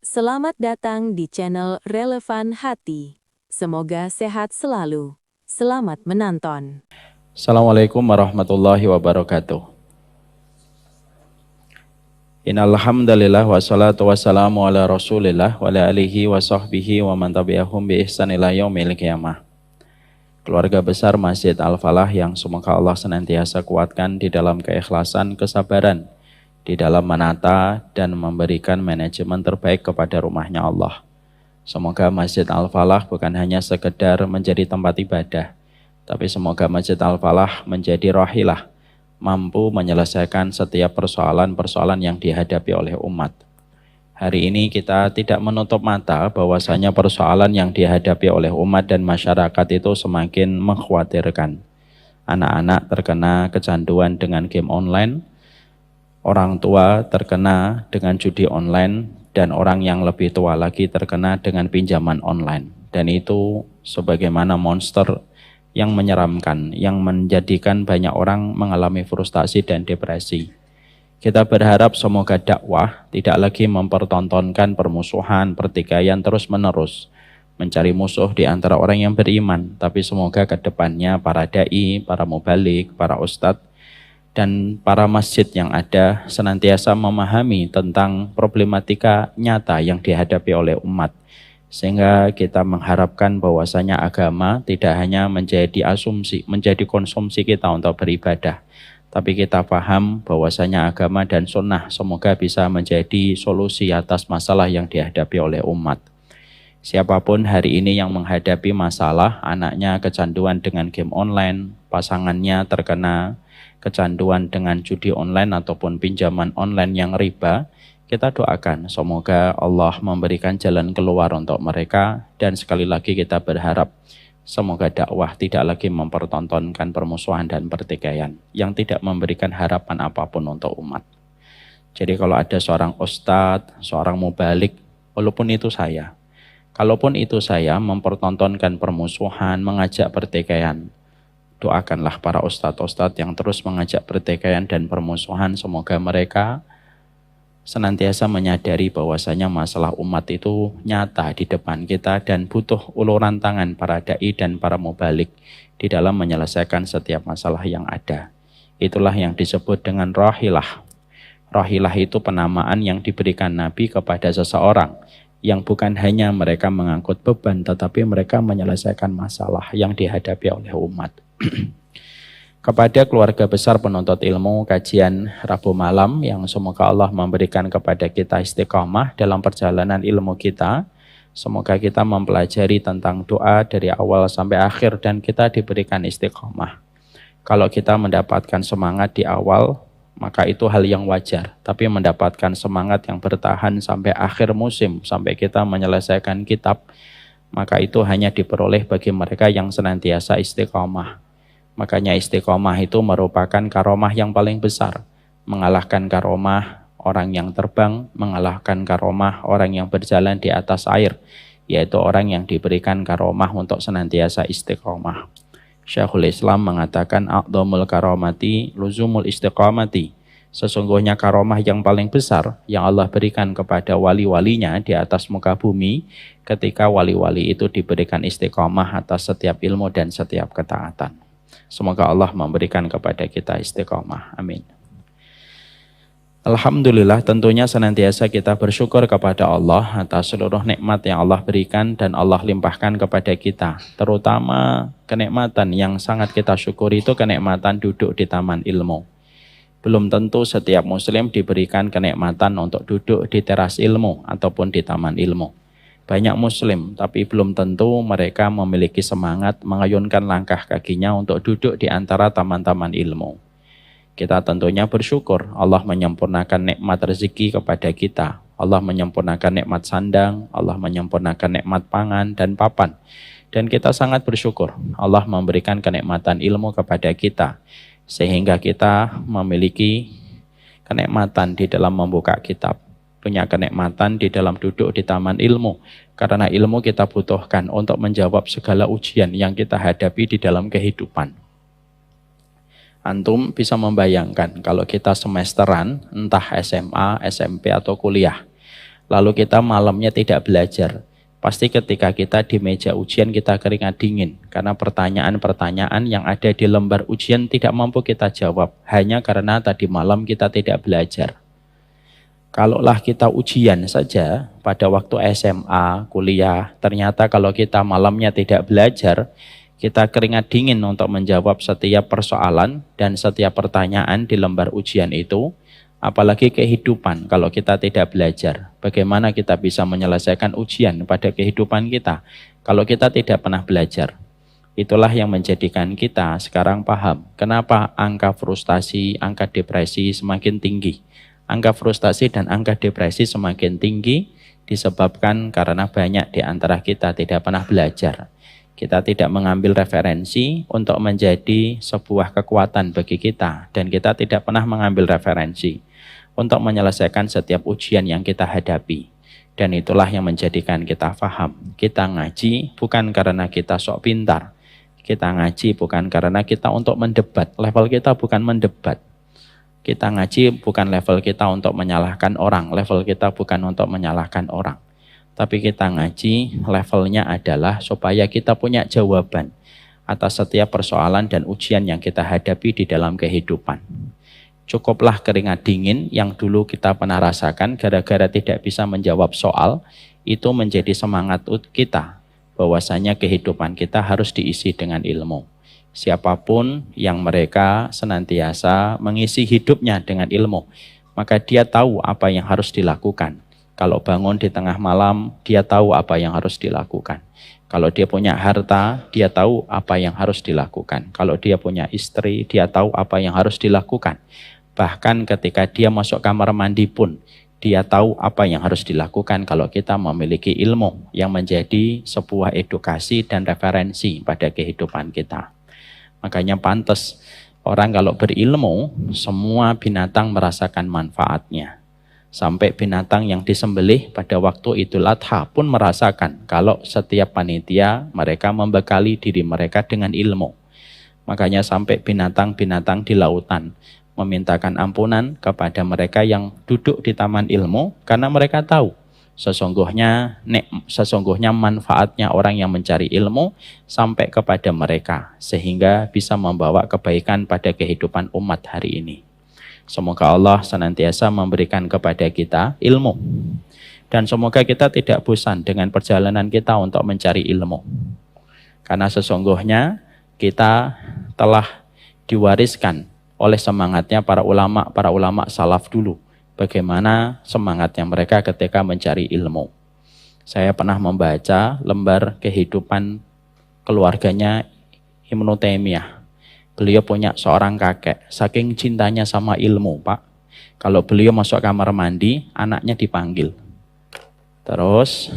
Selamat datang di channel Relevan Hati. Semoga sehat selalu. Selamat menonton. Assalamualaikum warahmatullahi wabarakatuh. Innal hamdalillah wassalatu wassalamu ala Rasulillah wa ala alihi wa sahbihi wa man tabi'ahum bi ihsan ila yaumil qiyamah. Keluarga besar Masjid Al-Falah yang semoga Allah senantiasa kuatkan di dalam keikhlasan, kesabaran, di dalam menata dan memberikan manajemen terbaik kepada rumahnya Allah. Semoga Masjid Al-Falah bukan hanya sekedar menjadi tempat ibadah, tapi semoga Masjid Al-Falah menjadi rahilah, mampu menyelesaikan setiap persoalan-persoalan yang dihadapi oleh umat. Hari ini kita tidak menutup mata bahwasanya persoalan yang dihadapi oleh umat dan masyarakat itu semakin mengkhawatirkan. Anak-anak terkena kecanduan dengan game online, orang tua terkena dengan judi online, dan orang yang lebih tua lagi terkena dengan pinjaman online. Dan itu sebagaimana monster yang menyeramkan, yang menjadikan banyak orang mengalami frustasi dan depresi. Kita berharap semoga dakwah tidak lagi mempertontonkan permusuhan, pertikaian terus-menerus, mencari musuh di antara orang yang beriman, tapi semoga ke depannya para dai, para mubalik, para ustadz, dan para masjid yang ada senantiasa memahami tentang problematika nyata yang dihadapi oleh umat. Sehingga kita mengharapkan bahwasanya agama tidak hanya menjadi asumsi, menjadi konsumsi kita untuk beribadah, tapi kita paham bahwasanya agama dan sunnah semoga bisa menjadi solusi atas masalah yang dihadapi oleh umat. Siapapun hari ini yang menghadapi masalah, anaknya kecanduan dengan game online, pasangannya terkena kecanduan dengan judi online ataupun pinjaman online yang riba, kita doakan semoga Allah memberikan jalan keluar untuk mereka. Dan sekali lagi kita berharap semoga dakwah tidak lagi mempertontonkan permusuhan dan pertikaian yang tidak memberikan harapan apapun untuk umat. Jadi kalau ada seorang ustadz, seorang mubalik, walaupun itu saya, kalaupun itu saya mempertontonkan permusuhan, mengajak pertikaian, doakanlah para ustadz-ustadz yang terus mengajak pertikaian dan permusuhan, semoga mereka senantiasa menyadari bahwasanya masalah umat itu nyata di depan kita dan butuh uluran tangan para dai dan para mubalik di dalam menyelesaikan setiap masalah yang ada. Itulah yang disebut dengan rahilah. Rahilah itu penamaan yang diberikan Nabi kepada seseorang yang bukan hanya mereka mengangkut beban, tetapi mereka menyelesaikan masalah yang dihadapi oleh umat. Kepada keluarga besar penuntut ilmu kajian Rabu malam yang semoga Allah memberikan kepada kita istiqamah dalam perjalanan ilmu kita. Semoga kita mempelajari tentang doa dari awal sampai akhir dan kita diberikan istiqamah. Kalau kita mendapatkan semangat di awal, maka itu hal yang wajar. Tapi mendapatkan semangat yang bertahan sampai akhir musim, sampai kita menyelesaikan kitab, maka itu hanya diperoleh bagi mereka yang senantiasa istiqamah. Makanya istiqomah itu merupakan karomah yang paling besar. Mengalahkan karomah orang yang terbang, mengalahkan karomah orang yang berjalan di atas air, yaitu orang yang diberikan karomah untuk senantiasa istiqomah. Syekhul Islam mengatakan a'dhamul karomati luzumul istiqomati. Sesungguhnya karomah yang paling besar yang Allah berikan kepada wali-walinya di atas muka bumi, ketika wali-wali itu diberikan istiqomah atas setiap ilmu dan setiap ketaatan. Semoga Allah memberikan kepada kita istiqomah. Amin. Alhamdulillah, tentunya senantiasa kita bersyukur kepada Allah atas seluruh nikmat yang Allah berikan dan Allah limpahkan kepada kita. Terutama kenikmatan yang sangat kita syukuri itu kenikmatan duduk di taman ilmu. Belum tentu setiap muslim diberikan kenikmatan untuk duduk di teras ilmu ataupun di taman ilmu. Banyak muslim, tapi belum tentu mereka memiliki semangat mengayunkan langkah kakinya untuk duduk di antara taman-taman ilmu. Kita tentunya bersyukur Allah menyempurnakan nikmat rezeki kepada kita. Allah menyempurnakan nikmat sandang, Allah menyempurnakan nikmat pangan dan papan. Dan kita sangat bersyukur Allah memberikan kenikmatan ilmu kepada kita, sehingga kita memiliki kenikmatan di dalam membuka kitab, punya kenikmatan di dalam duduk di taman ilmu, karena ilmu kita butuhkan untuk menjawab segala ujian yang kita hadapi di dalam kehidupan. Antum bisa membayangkan kalau kita semesteran, entah SMA, SMP atau kuliah, lalu kita malamnya tidak belajar. Pasti ketika kita di meja ujian kita keringat dingin, karena pertanyaan-pertanyaan yang ada di lembar ujian tidak mampu kita jawab, hanya karena tadi malam kita tidak belajar. Kalaulah kita ujian saja pada waktu SMA, kuliah, ternyata kalau kita malamnya tidak belajar, kita keringat dingin untuk menjawab setiap persoalan dan setiap pertanyaan di lembar ujian itu, apalagi kehidupan kalau kita tidak belajar. Bagaimana kita bisa menyelesaikan ujian pada kehidupan kita kalau kita tidak pernah belajar? Itulah yang menjadikan kita sekarang paham kenapa angka frustasi, angka depresi semakin tinggi. Angka frustasi dan angka depresi semakin tinggi disebabkan karena banyak di antara kita tidak pernah belajar. Kita tidak mengambil referensi untuk menjadi sebuah kekuatan bagi kita, dan kita tidak pernah mengambil referensi untuk menyelesaikan setiap ujian yang kita hadapi. Dan itulah yang menjadikan kita paham. Kita ngaji bukan karena kita sok pintar. Kita ngaji bukan karena kita untuk mendebat. Level kita bukan mendebat. Kita ngaji bukan level kita untuk menyalahkan orang. Level kita bukan untuk menyalahkan orang. Tapi kita ngaji levelnya adalah supaya kita punya jawaban atas setiap persoalan dan ujian yang kita hadapi di dalam kehidupan. Cukuplah keringat dingin yang dulu kita pernah rasakan gara-gara tidak bisa menjawab soal, itu menjadi semangat kita bahwasanya kehidupan kita harus diisi dengan ilmu. Siapapun yang mereka senantiasa mengisi hidupnya dengan ilmu, maka dia tahu apa yang harus dilakukan. Kalau bangun di tengah malam, dia tahu apa yang harus dilakukan. Kalau dia punya harta, dia tahu apa yang harus dilakukan. Kalau dia punya istri, dia tahu apa yang harus dilakukan. Bahkan ketika dia masuk kamar mandi pun, dia tahu apa yang harus dilakukan kalau kita memiliki ilmu yang menjadi sebuah edukasi dan referensi pada kehidupan kita. Makanya pantas orang kalau berilmu, semua binatang merasakan manfaatnya. Sampai binatang yang disembelih pada waktu Idul Adha pun merasakan kalau setiap panitia mereka membekali diri mereka dengan ilmu. Makanya sampai binatang-binatang di lautan memintakan ampunan kepada mereka yang duduk di taman ilmu karena mereka tahu sesungguhnya manfaatnya orang yang mencari ilmu sampai kepada mereka sehingga bisa membawa kebaikan pada kehidupan umat hari ini. Semoga Allah senantiasa memberikan kepada kita ilmu. Dan semoga kita tidak bosan dengan perjalanan kita untuk mencari ilmu. Karena sesungguhnya kita telah diwariskan oleh semangatnya para ulama salaf dulu. Bagaimana semangatnya mereka ketika mencari ilmu. Saya pernah membaca lembar kehidupan keluarganya Ibnu Taimiyah. Beliau punya seorang kakek, saking cintanya sama ilmu, Pak. Kalau beliau masuk kamar mandi, anaknya dipanggil. Terus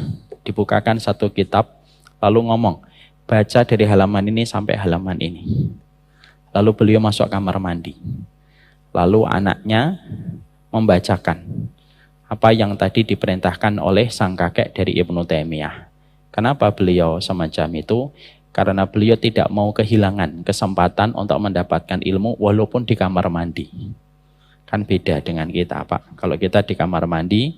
dibukakan satu kitab, lalu ngomong, baca dari halaman ini sampai halaman ini. Lalu beliau masuk kamar mandi. Lalu anaknya membacakan apa yang tadi diperintahkan oleh sang kakek dari Ibnu Taimiyah. Kenapa beliau semacam itu? Karena beliau tidak mau kehilangan kesempatan untuk mendapatkan ilmu walaupun di kamar mandi. Kan beda dengan kita, Pak. Kalau kita di kamar mandi,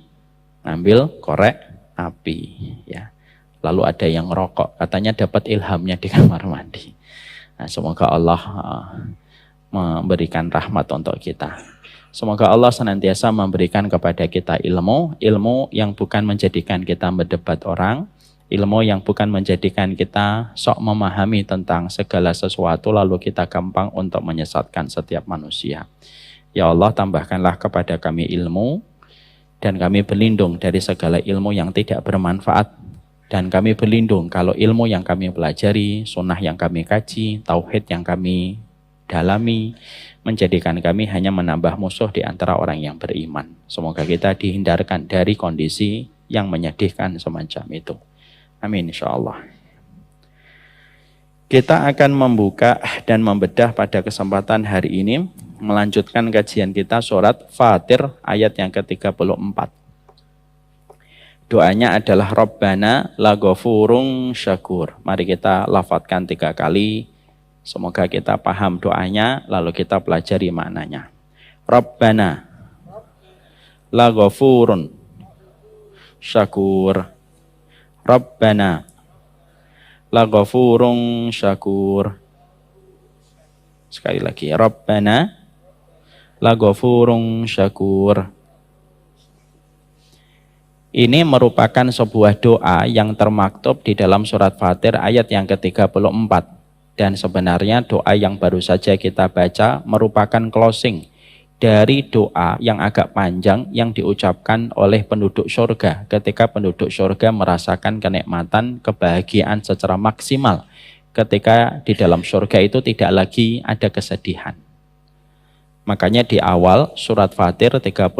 ngambil korek api. Ya. Lalu ada yang ngerokok, katanya dapat ilhamnya di kamar mandi. Nah, semoga Allah memberikan rahmat untuk kita. Semoga Allah senantiasa memberikan kepada kita ilmu yang bukan menjadikan kita berdebat orang, ilmu yang bukan menjadikan kita sok memahami tentang segala sesuatu lalu kita gampang untuk menyesatkan setiap manusia. Ya Allah, tambahkanlah kepada kami ilmu dan kami berlindung dari segala ilmu yang tidak bermanfaat. Dan kami berlindung kalau ilmu yang kami pelajari, sunnah yang kami kaji, tauhid yang kami dalami, menjadikan kami hanya menambah musuh di antara orang yang beriman. Semoga kita dihindarkan dari kondisi yang menyedihkan semacam itu. Amin insyaallah. Kita akan membuka dan membedah pada kesempatan hari ini, melanjutkan kajian kita surat Fatir ayat yang ke-34. Doanya adalah Rabbana laghafurun syakur. Mari kita lafadzkan 3 kali. Semoga kita paham doanya, lalu kita pelajari maknanya. Rabbana laghafurun syakur. Rabbana laghafurun syakur. Sekali lagi, Rabbana laghafurun syakur. Ini merupakan sebuah doa yang termaktub di dalam surat Fatir ayat yang ke-34. Dan sebenarnya doa yang baru saja kita baca merupakan closing dari doa yang agak panjang yang diucapkan oleh penduduk surga ketika penduduk surga merasakan kenikmatan, kebahagiaan secara maksimal ketika di dalam surga itu tidak lagi ada kesedihan. Makanya di awal surat Fatir 34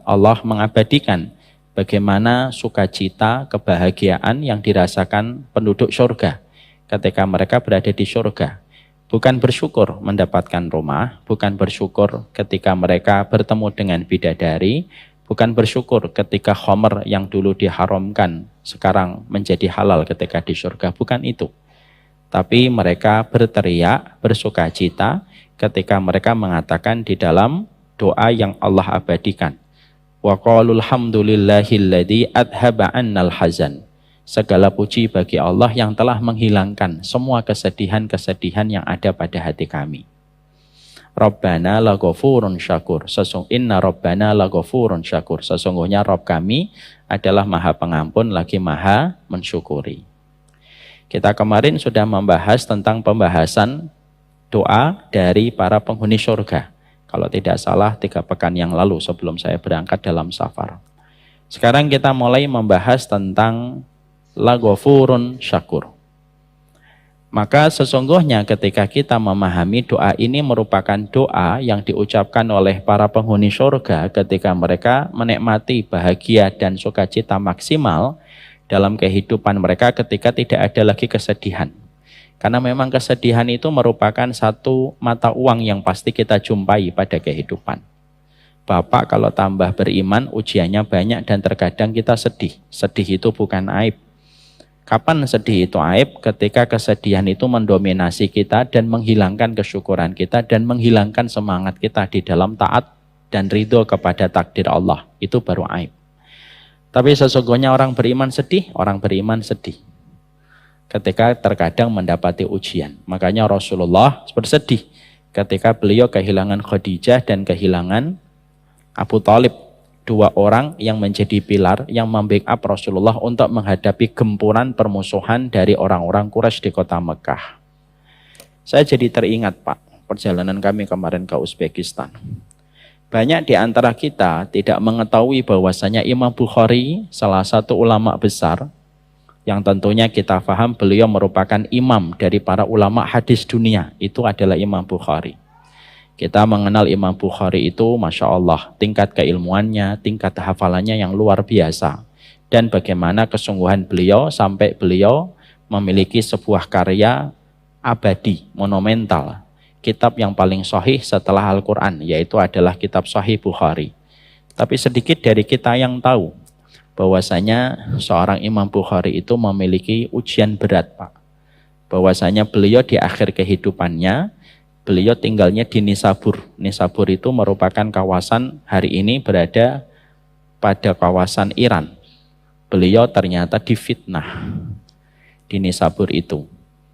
Allah mengabadikan bagaimana sukacita, kebahagiaan yang dirasakan penduduk surga ketika mereka berada di surga. Bukan bersyukur mendapatkan rumah, bukan bersyukur ketika mereka bertemu dengan bidadari, bukan bersyukur ketika khamr yang dulu diharamkan sekarang menjadi halal ketika di surga, bukan itu. Tapi mereka berteriak, bersukacita ketika mereka mengatakan di dalam doa yang Allah abadikan. Wa qalul hamdulillahilladzi adhaba 'annal hazan. Segala puji bagi Allah yang telah menghilangkan semua kesedihan-kesedihan yang ada pada hati kami. Rabbana laghafurun syakur. Inna Rabbana laghafurun syakur. Sesungguhnya Rabb kami adalah Maha Pengampun lagi Maha mensyukuri. Kita kemarin sudah membahas tentang pembahasan doa dari para penghuni surga. Kalau tidak salah 3 pekan yang lalu sebelum saya berangkat dalam safar. Sekarang kita mulai membahas tentang laghafurun syakur. Maka sesungguhnya ketika kita memahami doa ini merupakan doa yang diucapkan oleh para penghuni surga ketika mereka menikmati bahagia dan sukacita maksimal dalam kehidupan mereka ketika tidak ada lagi kesedihan. Karena memang kesedihan itu merupakan satu mata uang yang pasti kita jumpai pada kehidupan. Bapak kalau tambah beriman ujiannya banyak dan terkadang kita sedih. Sedih itu bukan aib. Kapan sedih itu aib? Ketika kesedihan itu mendominasi kita dan menghilangkan kesyukuran kita dan menghilangkan semangat kita di dalam taat dan ridho kepada takdir Allah. Itu baru aib. Tapi sesungguhnya orang beriman sedih ketika terkadang mendapati ujian. Makanya Rasulullah bersedih ketika beliau kehilangan Khadijah dan kehilangan Abu Thalib. 2 orang yang menjadi pilar yang membackup Rasulullah untuk menghadapi gempuran permusuhan dari orang-orang Quraisy di kota Mekah. Saya jadi teringat Pak, perjalanan kami kemarin ke Uzbekistan. Banyak di antara kita tidak mengetahui bahwasanya Imam Bukhari, salah satu ulama besar, yang tentunya kita paham beliau merupakan imam dari para ulama hadis dunia, itu adalah Imam Bukhari. Kita mengenal Imam Bukhari itu, Masya Allah, tingkat keilmuannya, tingkat hafalannya yang luar biasa. Dan bagaimana kesungguhan beliau sampai beliau memiliki sebuah karya abadi, monumental. Kitab yang paling sahih setelah Al-Quran, yaitu adalah kitab Sahih Bukhari. Tapi sedikit dari kita yang tahu bahwasanya seorang Imam Bukhari itu memiliki ujian berat, Pak. Bahwasanya beliau di akhir kehidupannya, beliau tinggalnya di Nisabur. Nisabur itu merupakan kawasan hari ini berada pada kawasan Iran. Beliau ternyata difitnah di Nisabur itu.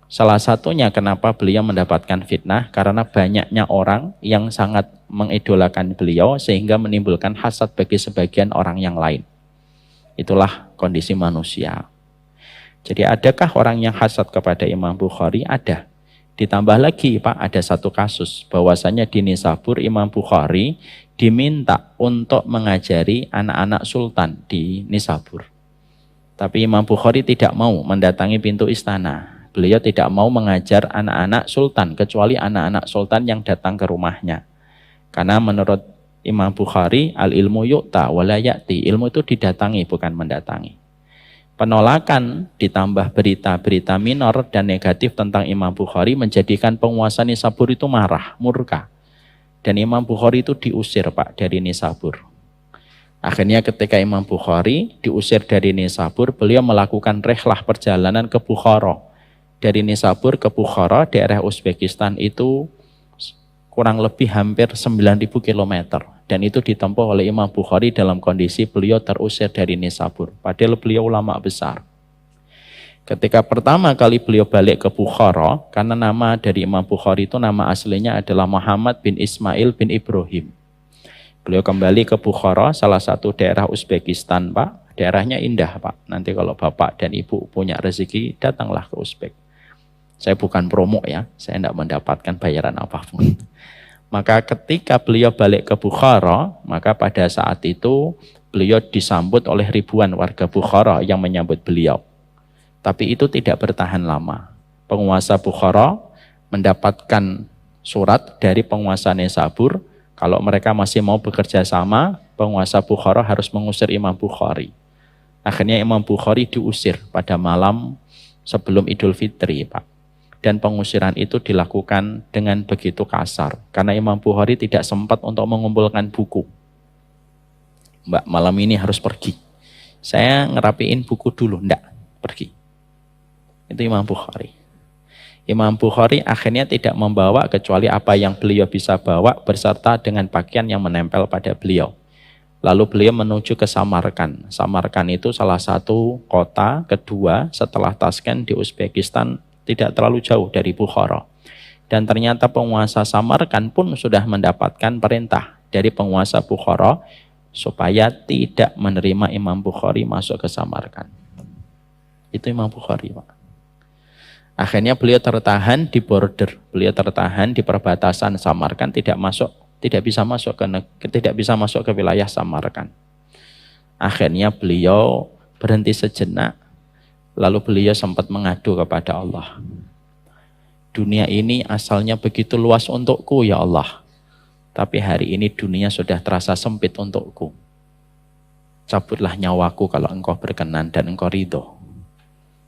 Salah satunya kenapa beliau mendapatkan fitnah, karena banyaknya orang yang sangat mengidolakan beliau sehingga menimbulkan hasad bagi sebagian orang yang lain. Itulah kondisi manusia. Jadi adakah orang yang hasad kepada Imam Bukhari? Ada. Ditambah lagi Pak, ada satu kasus bahwasanya di Nisabur Imam Bukhari diminta untuk mengajari anak-anak sultan di Nisabur. Tapi Imam Bukhari tidak mau mendatangi pintu istana. Beliau tidak mau mengajar anak-anak sultan kecuali anak-anak sultan yang datang ke rumahnya. Karena menurut Imam Bukhari, al-ilmu yu'ta wa la ya'ti. Ilmu itu didatangi bukan mendatangi. Penolakan ditambah berita-berita minor dan negatif tentang Imam Bukhari menjadikan penguasa Nisabur itu marah, murka. Dan Imam Bukhari itu diusir Pak dari Nisabur. Akhirnya ketika Imam Bukhari diusir dari Nisabur, beliau melakukan rihlah perjalanan ke Bukhara. Dari Nisabur ke Bukhara, daerah Uzbekistan itu kurang lebih hampir 9.000 km. Dan itu ditempuh oleh Imam Bukhari dalam kondisi beliau terusir dari Nisabur. Padahal beliau ulama besar. Ketika pertama kali beliau balik ke Bukhara, karena nama dari Imam Bukhari itu nama aslinya adalah Muhammad bin Ismail bin Ibrahim. Beliau kembali ke Bukhara, salah satu daerah Uzbekistan, Pak. Daerahnya indah, Pak. Nanti kalau Bapak dan Ibu punya rezeki, datanglah ke Uzbek. Saya bukan promo ya, saya tidak mendapatkan bayaran apapun. Maka ketika beliau balik ke Bukhara, maka pada saat itu beliau disambut oleh ribuan warga Bukhara yang menyambut beliau. Tapi itu tidak bertahan lama. Penguasa Bukhara mendapatkan surat dari penguasa Nisabur, kalau mereka masih mau bekerja sama, penguasa Bukhara harus mengusir Imam Bukhari. Akhirnya Imam Bukhari diusir pada malam sebelum Idul Fitri, Pak. Dan pengusiran itu dilakukan dengan begitu kasar. Karena Imam Bukhari tidak sempat untuk mengumpulkan buku. Mbak, malam ini harus pergi. Saya ngerapiin buku dulu, enggak, pergi. Itu Imam Bukhari. Imam Bukhari akhirnya tidak membawa kecuali apa yang beliau bisa bawa berserta dengan pakaian yang menempel pada beliau. Lalu beliau menuju ke Samarkand. Samarkand itu salah satu kota kedua setelah Tashkent di Uzbekistan, tidak terlalu jauh dari Bukhara. Dan ternyata penguasa Samarkand pun sudah mendapatkan perintah dari penguasa Bukhara supaya tidak menerima Imam Bukhari masuk ke Samarkand. Itu Imam Bukhari, Pak. Akhirnya beliau tertahan di border, beliau tertahan di perbatasan Samarkand, tidak bisa masuk ke wilayah Samarkand. Akhirnya beliau berhenti sejenak, lalu beliau sempat mengadu kepada Allah. Dunia ini asalnya begitu luas untukku ya Allah, tapi hari ini dunia sudah terasa sempit untukku. Cabutlah nyawaku kalau engkau berkenan dan engkau ridho.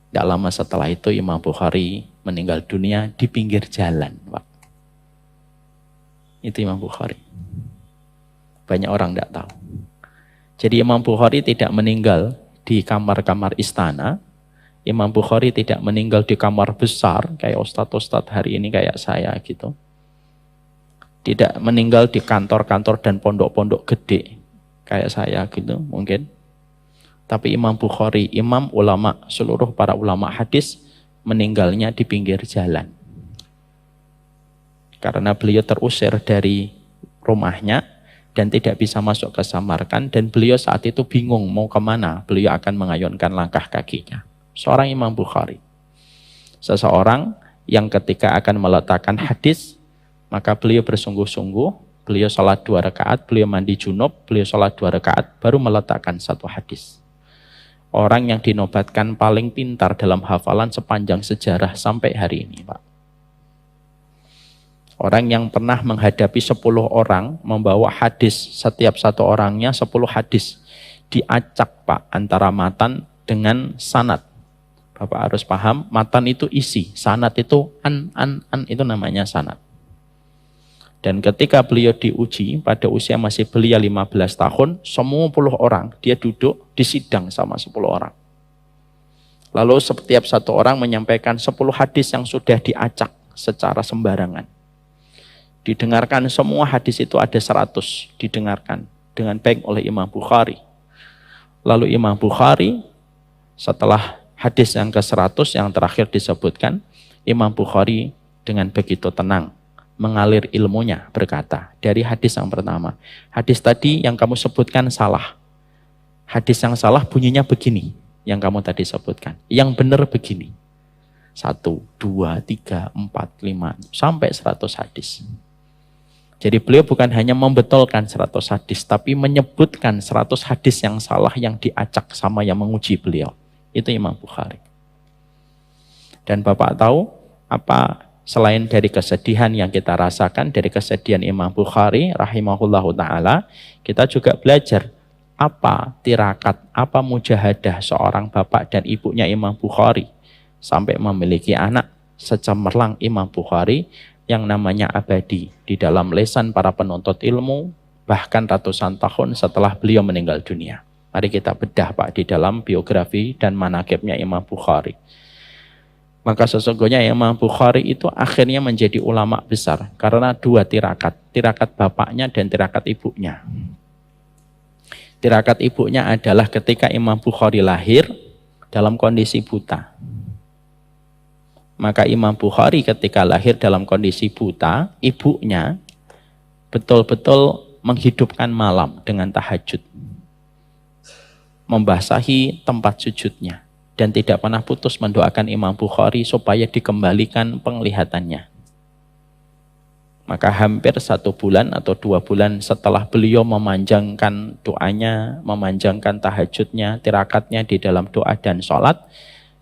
Tidak lama setelah itu Imam Bukhari meninggal dunia di pinggir jalan, Pak. Itu Imam Bukhari. Banyak orang tidak tahu. Jadi Imam Bukhari tidak meninggal di kamar-kamar istana. Imam Bukhari tidak meninggal di kamar besar kayak ustadz-ustadz hari ini kayak saya gitu. Tidak meninggal di kantor-kantor dan pondok-pondok gede kayak saya gitu mungkin. Tapi Imam Bukhari, imam ulama, seluruh para ulama hadis meninggalnya di pinggir jalan. Karena beliau terusir dari rumahnya dan tidak bisa masuk ke Samarkand, dan beliau saat itu bingung mau kemana beliau akan mengayunkan langkah kakinya. Seorang Imam Bukhari. Seseorang yang ketika akan meletakkan hadis, maka beliau bersungguh-sungguh, beliau salat 2 rakaat, beliau mandi junub, beliau salat 2 rakaat, baru meletakkan 1 hadis. Orang yang dinobatkan paling pintar dalam hafalan sepanjang sejarah sampai hari ini, Pak. Orang yang pernah menghadapi 10 orang, membawa hadis, setiap satu orangnya 10 hadis. Diacak, Pak, antara matan dengan sanad. Bapak harus paham, matan itu isi, sanad itu an itu namanya sanad. Dan ketika beliau diuji, pada usia masih belia 15 tahun, semua 10 orang, dia duduk di sidang sama 10 orang. Lalu setiap satu orang menyampaikan 10 hadis yang sudah diacak secara sembarangan. Didengarkan semua hadis itu ada 100, didengarkan dengan baik oleh Imam Bukhari. Lalu Imam Bukhari, setelah hadis yang ke-100 yang terakhir disebutkan, Imam Bukhari dengan begitu tenang mengalir ilmunya berkata, dari hadis yang pertama, hadis tadi yang kamu sebutkan salah. Hadis yang salah bunyinya begini, yang kamu tadi sebutkan. Yang benar begini. 1, 2, 3, 4, 5, sampai 100 hadis. Jadi beliau bukan hanya membetulkan 100 hadis, tapi menyebutkan 100 hadis yang salah yang diacak sama yang menguji beliau. Itu Imam Bukhari. Dan Bapak tahu apa selain dari kesedihan yang kita rasakan, dari kesedihan Imam Bukhari rahimahullahu ta'ala, kita juga belajar apa tirakat, apa mujahadah seorang bapak dan ibunya Imam Bukhari sampai memiliki anak secemerlang Imam Bukhari yang namanya abadi di dalam lesan para penuntut ilmu bahkan ratusan tahun setelah beliau meninggal dunia. Mari kita bedah, Pak, di dalam biografi dan manaqibnya Imam Bukhari. Maka sesungguhnya Imam Bukhari itu akhirnya menjadi ulama besar karena dua tirakat. Tirakat bapaknya dan tirakat ibunya. Tirakat ibunya adalah ketika Imam Bukhari lahir dalam kondisi buta. Maka Imam Bukhari ketika lahir dalam kondisi buta, ibunya betul-betul menghidupkan malam dengan tahajud. Membasahi tempat sujudnya. Dan tidak pernah putus mendoakan Imam Bukhari supaya dikembalikan penglihatannya. Maka hampir 1 bulan atau 2 bulan setelah beliau memanjangkan doanya, memanjangkan tahajudnya, tirakatnya di dalam doa dan sholat,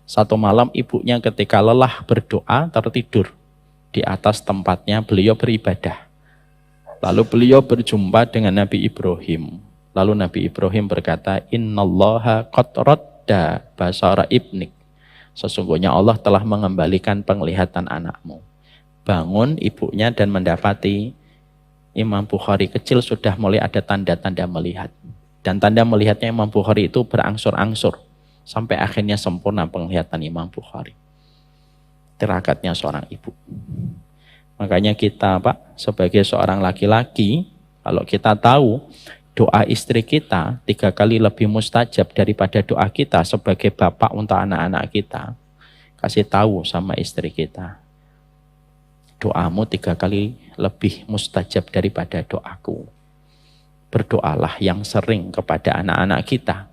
satu malam ibunya ketika lelah berdoa tertidur di atas tempatnya beliau beribadah. Lalu beliau berjumpa dengan Nabi Ibrahim. Lalu Nabi Ibrahim berkata, Innallaha qad radda basara ibnik. Sesungguhnya Allah telah mengembalikan penglihatan anakmu. Bangun ibunya dan mendapati Imam Bukhari kecil sudah mulai ada tanda-tanda melihat. Dan tanda melihatnya Imam Bukhari itu berangsur-angsur. Sampai akhirnya sempurna penglihatan Imam Bukhari. Tirakatnya seorang ibu. Makanya kita Pak, sebagai seorang laki-laki, kalau kita tahu doa istri kita 3 kali lebih mustajab daripada doa kita sebagai bapak untuk anak-anak kita, kasih tahu sama istri kita, doamu 3 kali lebih mustajab daripada doaku. Berdoalah yang sering kepada anak-anak kita.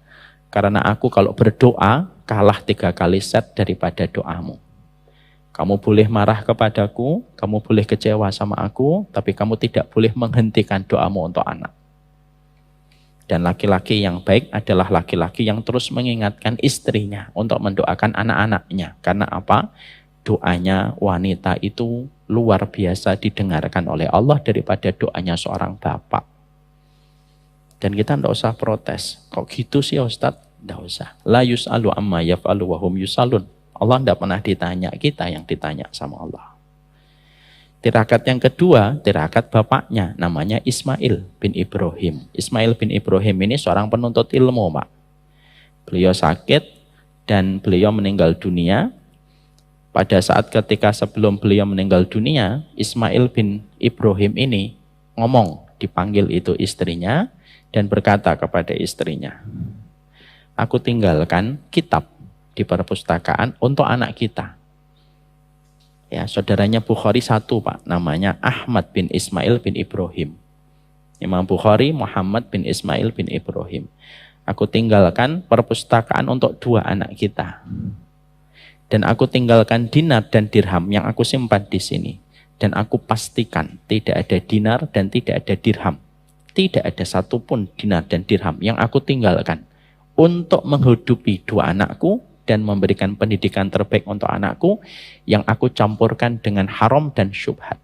Karena aku kalau berdoa kalah 3 kali set daripada doamu. Kamu boleh marah kepadaku, kamu boleh kecewa sama aku, tapi kamu tidak boleh menghentikan doamu untuk anak. Dan laki-laki yang baik adalah laki-laki yang terus mengingatkan istrinya untuk mendoakan anak-anaknya. Karena apa? Doanya wanita itu luar biasa didengarkan oleh Allah daripada doanya seorang bapak. Dan kita tidak usah protes. Kok gitu sih Ustadz? Tidak usah. La yus'alu amma yaf'alu wa hum yus'alun. Allah tidak pernah ditanya, kita yang ditanya sama Allah. Tirakat yang kedua, tirakat bapaknya. Namanya Ismail bin Ibrahim. Ismail bin Ibrahim ini seorang penuntut ilmu, Pak. Beliau sakit dan beliau meninggal dunia. Pada saat ketika sebelum beliau meninggal dunia, Ismail bin Ibrahim ini ngomong, dipanggil itu istrinya, dan berkata kepada istrinya, aku tinggalkan kitab di perpustakaan untuk anak kita. Ya, saudaranya Bukhari 1 Pak, namanya Ahmad bin Ismail bin Ibrahim. Imam Bukhari Muhammad bin Ismail bin Ibrahim. Aku tinggalkan perpustakaan untuk 2 anak kita. Dan aku tinggalkan dinar dan dirham yang aku simpan di sini. Dan aku pastikan tidak ada dinar dan tidak ada dirham. Tidak ada satupun dinar dan dirham yang aku tinggalkan untuk menghidupi 2 anakku dan memberikan pendidikan terbaik untuk anakku yang aku campurkan dengan haram dan syubhat.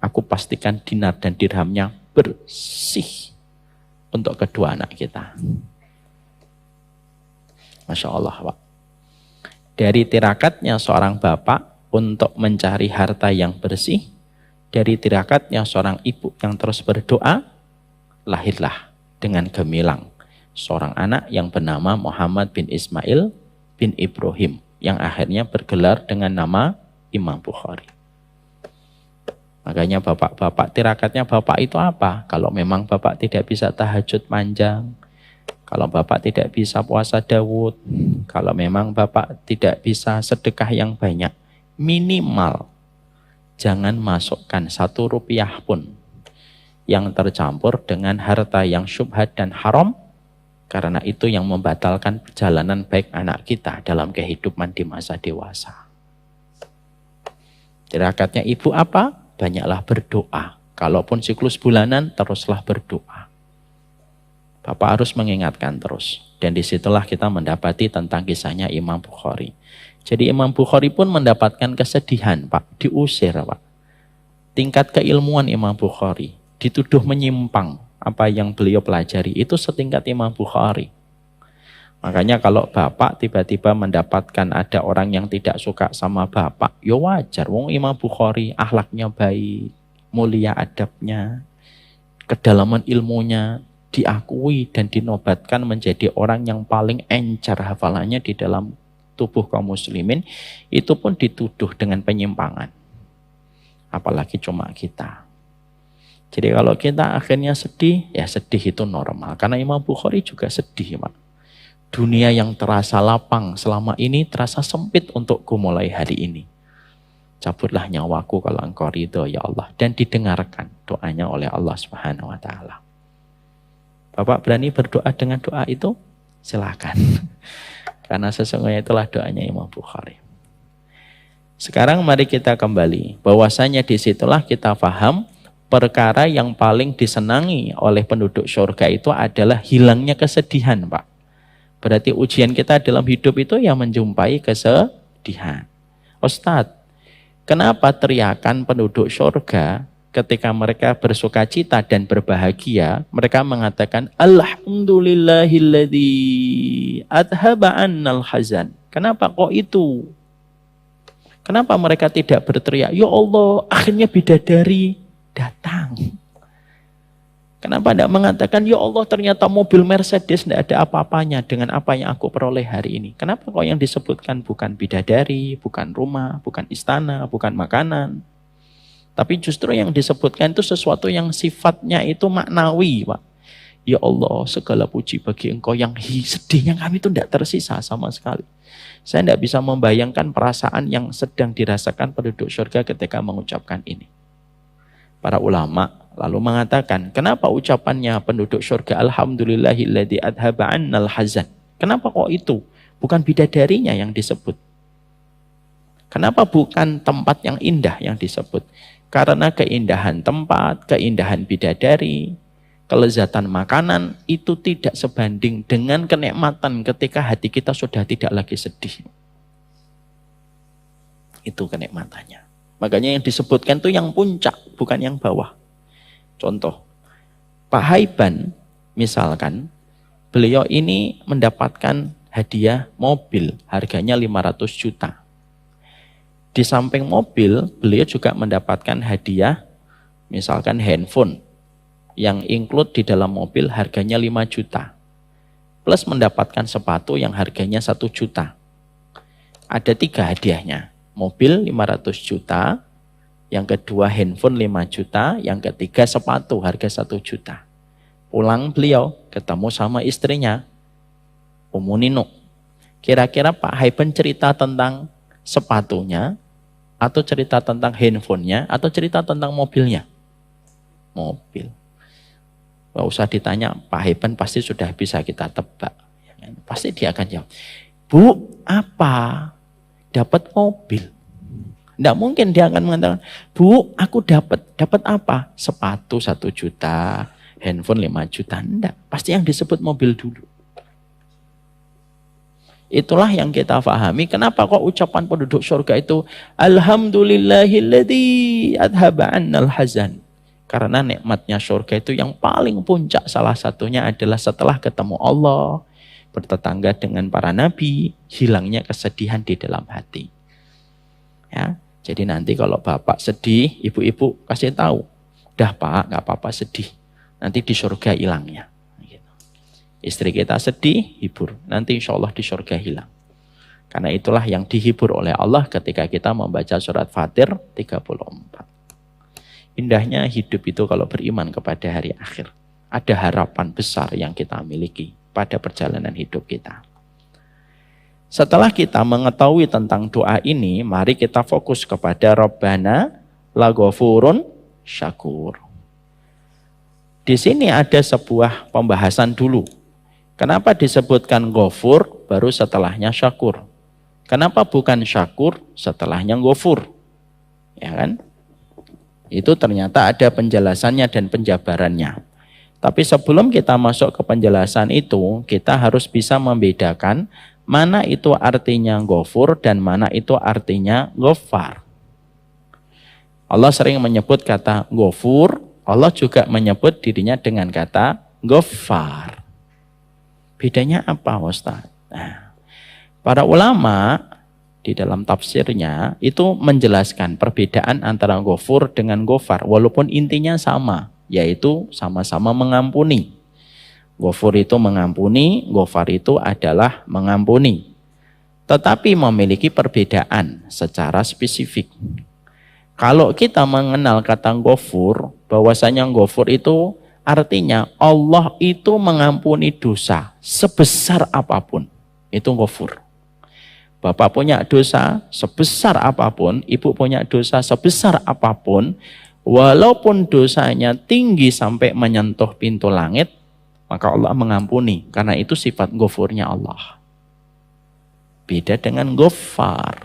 Aku pastikan dinar dan dirhamnya bersih untuk kedua anak kita. Masya Allah, Pak. Dari tirakatnya seorang bapak untuk mencari harta yang bersih, dari tirakatnya seorang ibu yang terus berdoa, lahirlah dengan gemilang seorang anak yang bernama Muhammad bin Ismail bin Ibrahim yang akhirnya bergelar dengan nama Imam Bukhari. Makanya bapak-bapak, tirakatnya bapak itu apa? Kalau memang bapak tidak bisa tahajud panjang, kalau bapak tidak bisa puasa Daud, kalau memang bapak tidak bisa sedekah yang banyak, minimal jangan masukkan 1 rupiah pun yang tercampur dengan harta yang syubhat dan haram, karena itu yang membatalkan perjalanan baik anak kita dalam kehidupan di masa dewasa. Tirakatnya ibu apa? Banyaklah berdoa. Kalaupun siklus bulanan, teruslah berdoa. Bapak harus mengingatkan terus. Dan disitulah kita mendapati tentang kisahnya Imam Bukhari. Jadi Imam Bukhari pun mendapatkan kesedihan, Pak. Diusir, Pak. Tingkat keilmuan Imam Bukhari dituduh menyimpang apa yang beliau pelajari itu setingkat Imam Bukhari. Makanya kalau bapak tiba-tiba mendapatkan ada orang yang tidak suka sama bapak, ya wajar. Wong Imam Bukhari akhlaknya baik, mulia adabnya, kedalaman ilmunya diakui dan dinobatkan menjadi orang yang paling encer hafalannya di dalam tubuh kaum muslimin, itu pun dituduh dengan penyimpangan. Apalagi cuma kita. Jadi kalau kita akhirnya sedih, ya sedih itu normal. Karena Imam Bukhari juga sedih, Pak. Dunia yang terasa lapang selama ini terasa sempit untukku mulai hari ini. Cabutlah nyawaku kalau engkau ridho ya Allah. Dan didengarkan doanya oleh Allah Subhanahu wa ta'ala. Bapak berani berdoa dengan doa itu? Silakan. Karena sesungguhnya itulah doanya Imam Bukhari. Sekarang mari kita kembali. Bahwasanya disitulah kita paham perkara yang paling disenangi oleh penduduk surga itu adalah hilangnya kesedihan, Pak. Berarti ujian kita dalam hidup itu yang menjumpai kesedihan. Ustadz, kenapa teriakan penduduk surga ketika mereka bersuka cita dan berbahagia, mereka mengatakan Alhamdulillahilladzi adhaba annal hazan. Kenapa kok itu? Kenapa mereka tidak berteriak, ya Allah, akhirnya bidadari datang. Kenapa tidak mengatakan, ya Allah ternyata mobil Mercedes tidak ada apa-apanya dengan apa yang aku peroleh hari ini. Kenapa kok yang disebutkan bukan bidadari, bukan rumah, bukan istana, bukan makanan. Tapi justru yang disebutkan itu sesuatu yang sifatnya itu maknawi, Pak. Ya Allah, segala puji bagi engkau yang sedihnya kami itu tidak tersisa sama sekali. Saya tidak bisa membayangkan perasaan yang sedang dirasakan penduduk surga ketika mengucapkan ini. Para ulama lalu mengatakan, kenapa ucapannya penduduk surga Alhamdulillahilladzi adhaba annal hazan? Kenapa kok itu? Bukan bidadarinya yang disebut. Kenapa bukan tempat yang indah yang disebut? Karena keindahan tempat, keindahan bidadari, kelezatan makanan itu tidak sebanding dengan kenikmatan ketika hati kita sudah tidak lagi sedih. Itu kenikmatannya. Makanya yang disebutkan itu yang puncak, bukan yang bawah. Contoh, Pak Haiban misalkan, beliau ini mendapatkan hadiah mobil harganya 500 juta. Di samping mobil, beliau juga mendapatkan hadiah misalkan handphone yang include di dalam mobil harganya 5 juta. Plus mendapatkan sepatu yang harganya 1 juta. Ada 3 hadiahnya. Mobil 500 juta, yang kedua handphone 5 juta, yang ketiga sepatu harga 1 juta. Pulang beliau ketemu sama istrinya, Ummu Nino. Kira-kira Pak Haiban cerita tentang sepatunya, atau cerita tentang handphonenya, atau cerita tentang mobilnya? Mobil. Gak usah ditanya, Pak Haiban pasti sudah bisa kita tebak. Pasti dia akan jawab, Bu, apa? Dapat mobil. Tidak mungkin dia akan mengatakan, Bu, aku dapat apa? Sepatu 1 juta, handphone 5 juta. Tidak, pasti yang disebut mobil dulu. Itulah yang kita pahami. Kenapa kok ucapan penduduk surga itu Alhamdulillahilladzi adhaba annal hazan. Karena nikmatnya surga itu yang paling puncak salah satunya adalah setelah ketemu Allah, bertetangga dengan para nabi, hilangnya kesedihan di dalam hati. Ya, jadi nanti kalau bapak sedih, ibu-ibu kasih tahu, dah Pak, nggak apa-apa sedih, nanti di surga hilangnya. Gitu. Istri kita sedih, hibur, nanti insya Allah di surga hilang. Karena itulah yang dihibur oleh Allah ketika kita membaca surat Fatir 34. Indahnya hidup itu kalau beriman kepada hari akhir. Ada harapan besar yang kita miliki pada perjalanan hidup kita. Setelah kita mengetahui tentang doa ini, mari kita fokus kepada Rabbana laghafurun syakur. Di sini ada sebuah pembahasan dulu. Kenapa disebutkan ghafur baru setelahnya syakur? Kenapa bukan syakur setelahnya ghafur? Ya kan? Itu ternyata ada penjelasannya dan penjabarannya. Tapi sebelum kita masuk ke penjelasan itu, kita harus bisa membedakan mana itu artinya ghafur dan mana itu artinya ghaffar. Allah sering menyebut kata ghafur, Allah juga menyebut dirinya dengan kata ghaffar. Bedanya apa, Ustaz? Nah, para ulama di dalam tafsirnya itu menjelaskan perbedaan antara ghafur dengan ghaffar, walaupun intinya sama, yaitu sama-sama mengampuni. Ghafur itu mengampuni, ghaffar itu adalah mengampuni. tetapi memiliki perbedaan secara spesifik. Kalau kita mengenal kata Ghafur, bahwasanya Ghafur itu artinya Allah itu mengampuni dosa sebesar apapun. Itu Ghafur. Bapak punya dosa sebesar apapun, ibu punya dosa sebesar apapun, walaupun dosanya tinggi sampai menyentuh pintu langit, maka Allah mengampuni. Karena itu sifat Ghafurnya Allah. Beda dengan Ghaffar.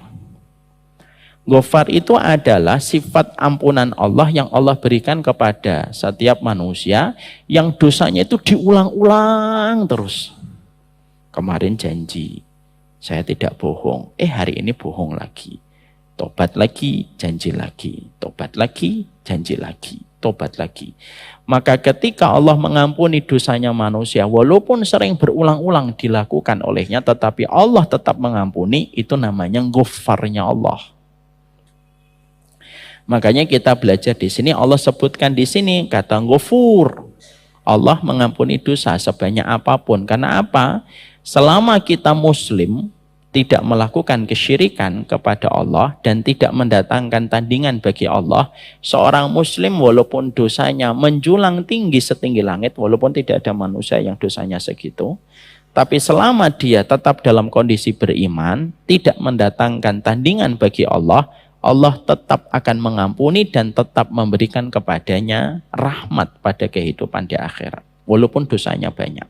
Ghafar itu adalah sifat ampunan Allah yang Allah berikan kepada setiap manusia yang dosanya itu diulang-ulang terus. Kemarin janji, saya tidak bohong. Hari ini bohong lagi. Tobat lagi, janji lagi. Tobat lagi, janji lagi. Tobat lagi. Maka ketika Allah mengampuni dosanya manusia, walaupun sering berulang-ulang dilakukan olehnya, tetapi Allah tetap mengampuni, itu namanya Ghafarnya Allah. Makanya kita belajar di sini, Allah sebutkan di sini kata Ghafur. Allah mengampuni dosa sebanyak apapun. Karena apa? Selama kita muslim tidak melakukan kesyirikan kepada Allah dan tidak mendatangkan tandingan bagi Allah, seorang muslim walaupun dosanya menjulang tinggi setinggi langit, walaupun tidak ada manusia yang dosanya segitu, tapi selama dia tetap dalam kondisi beriman, tidak mendatangkan tandingan bagi Allah, Allah tetap akan mengampuni dan tetap memberikan kepadanya rahmat pada kehidupan di akhirat. Walaupun dosanya banyak.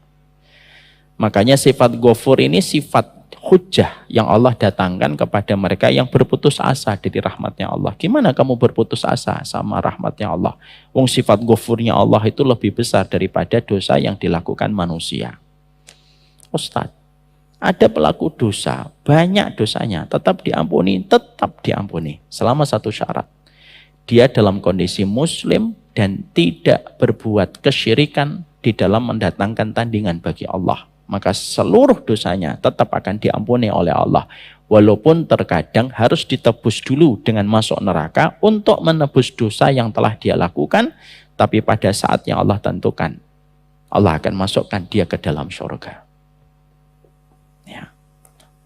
Makanya sifat Ghafur ini sifat hujjah yang Allah datangkan kepada mereka yang berputus asa dari rahmatnya Allah. Gimana kamu berputus asa sama rahmatnya Allah? Wong sifat Ghafurnya Allah itu lebih besar daripada dosa yang dilakukan manusia. Ustaz, ada pelaku dosa, banyak dosanya, tetap diampuni. Selama satu syarat. Dia dalam kondisi muslim dan tidak berbuat kesyirikan di dalam mendatangkan tandingan bagi Allah. Maka seluruh dosanya tetap akan diampuni oleh Allah. Walaupun terkadang harus ditebus dulu dengan masuk neraka untuk menebus dosa yang telah dia lakukan. Tapi pada saat yang Allah tentukan, Allah akan masukkan dia ke dalam surga. Ya.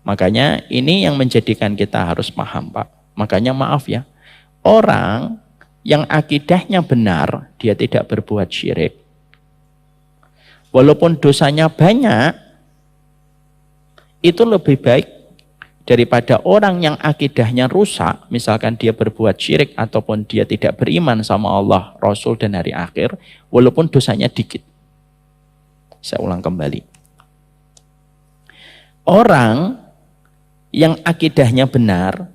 Makanya ini yang menjadikan kita harus paham, Pak. Makanya maaf ya, orang yang akidahnya benar, dia tidak berbuat syirik. Walaupun dosanya banyak, itu lebih baik daripada orang yang akidahnya rusak, misalkan dia berbuat syirik ataupun dia tidak beriman sama Allah, Rasul dan hari akhir, walaupun dosanya dikit. Saya ulang kembali. Orang yang akidahnya benar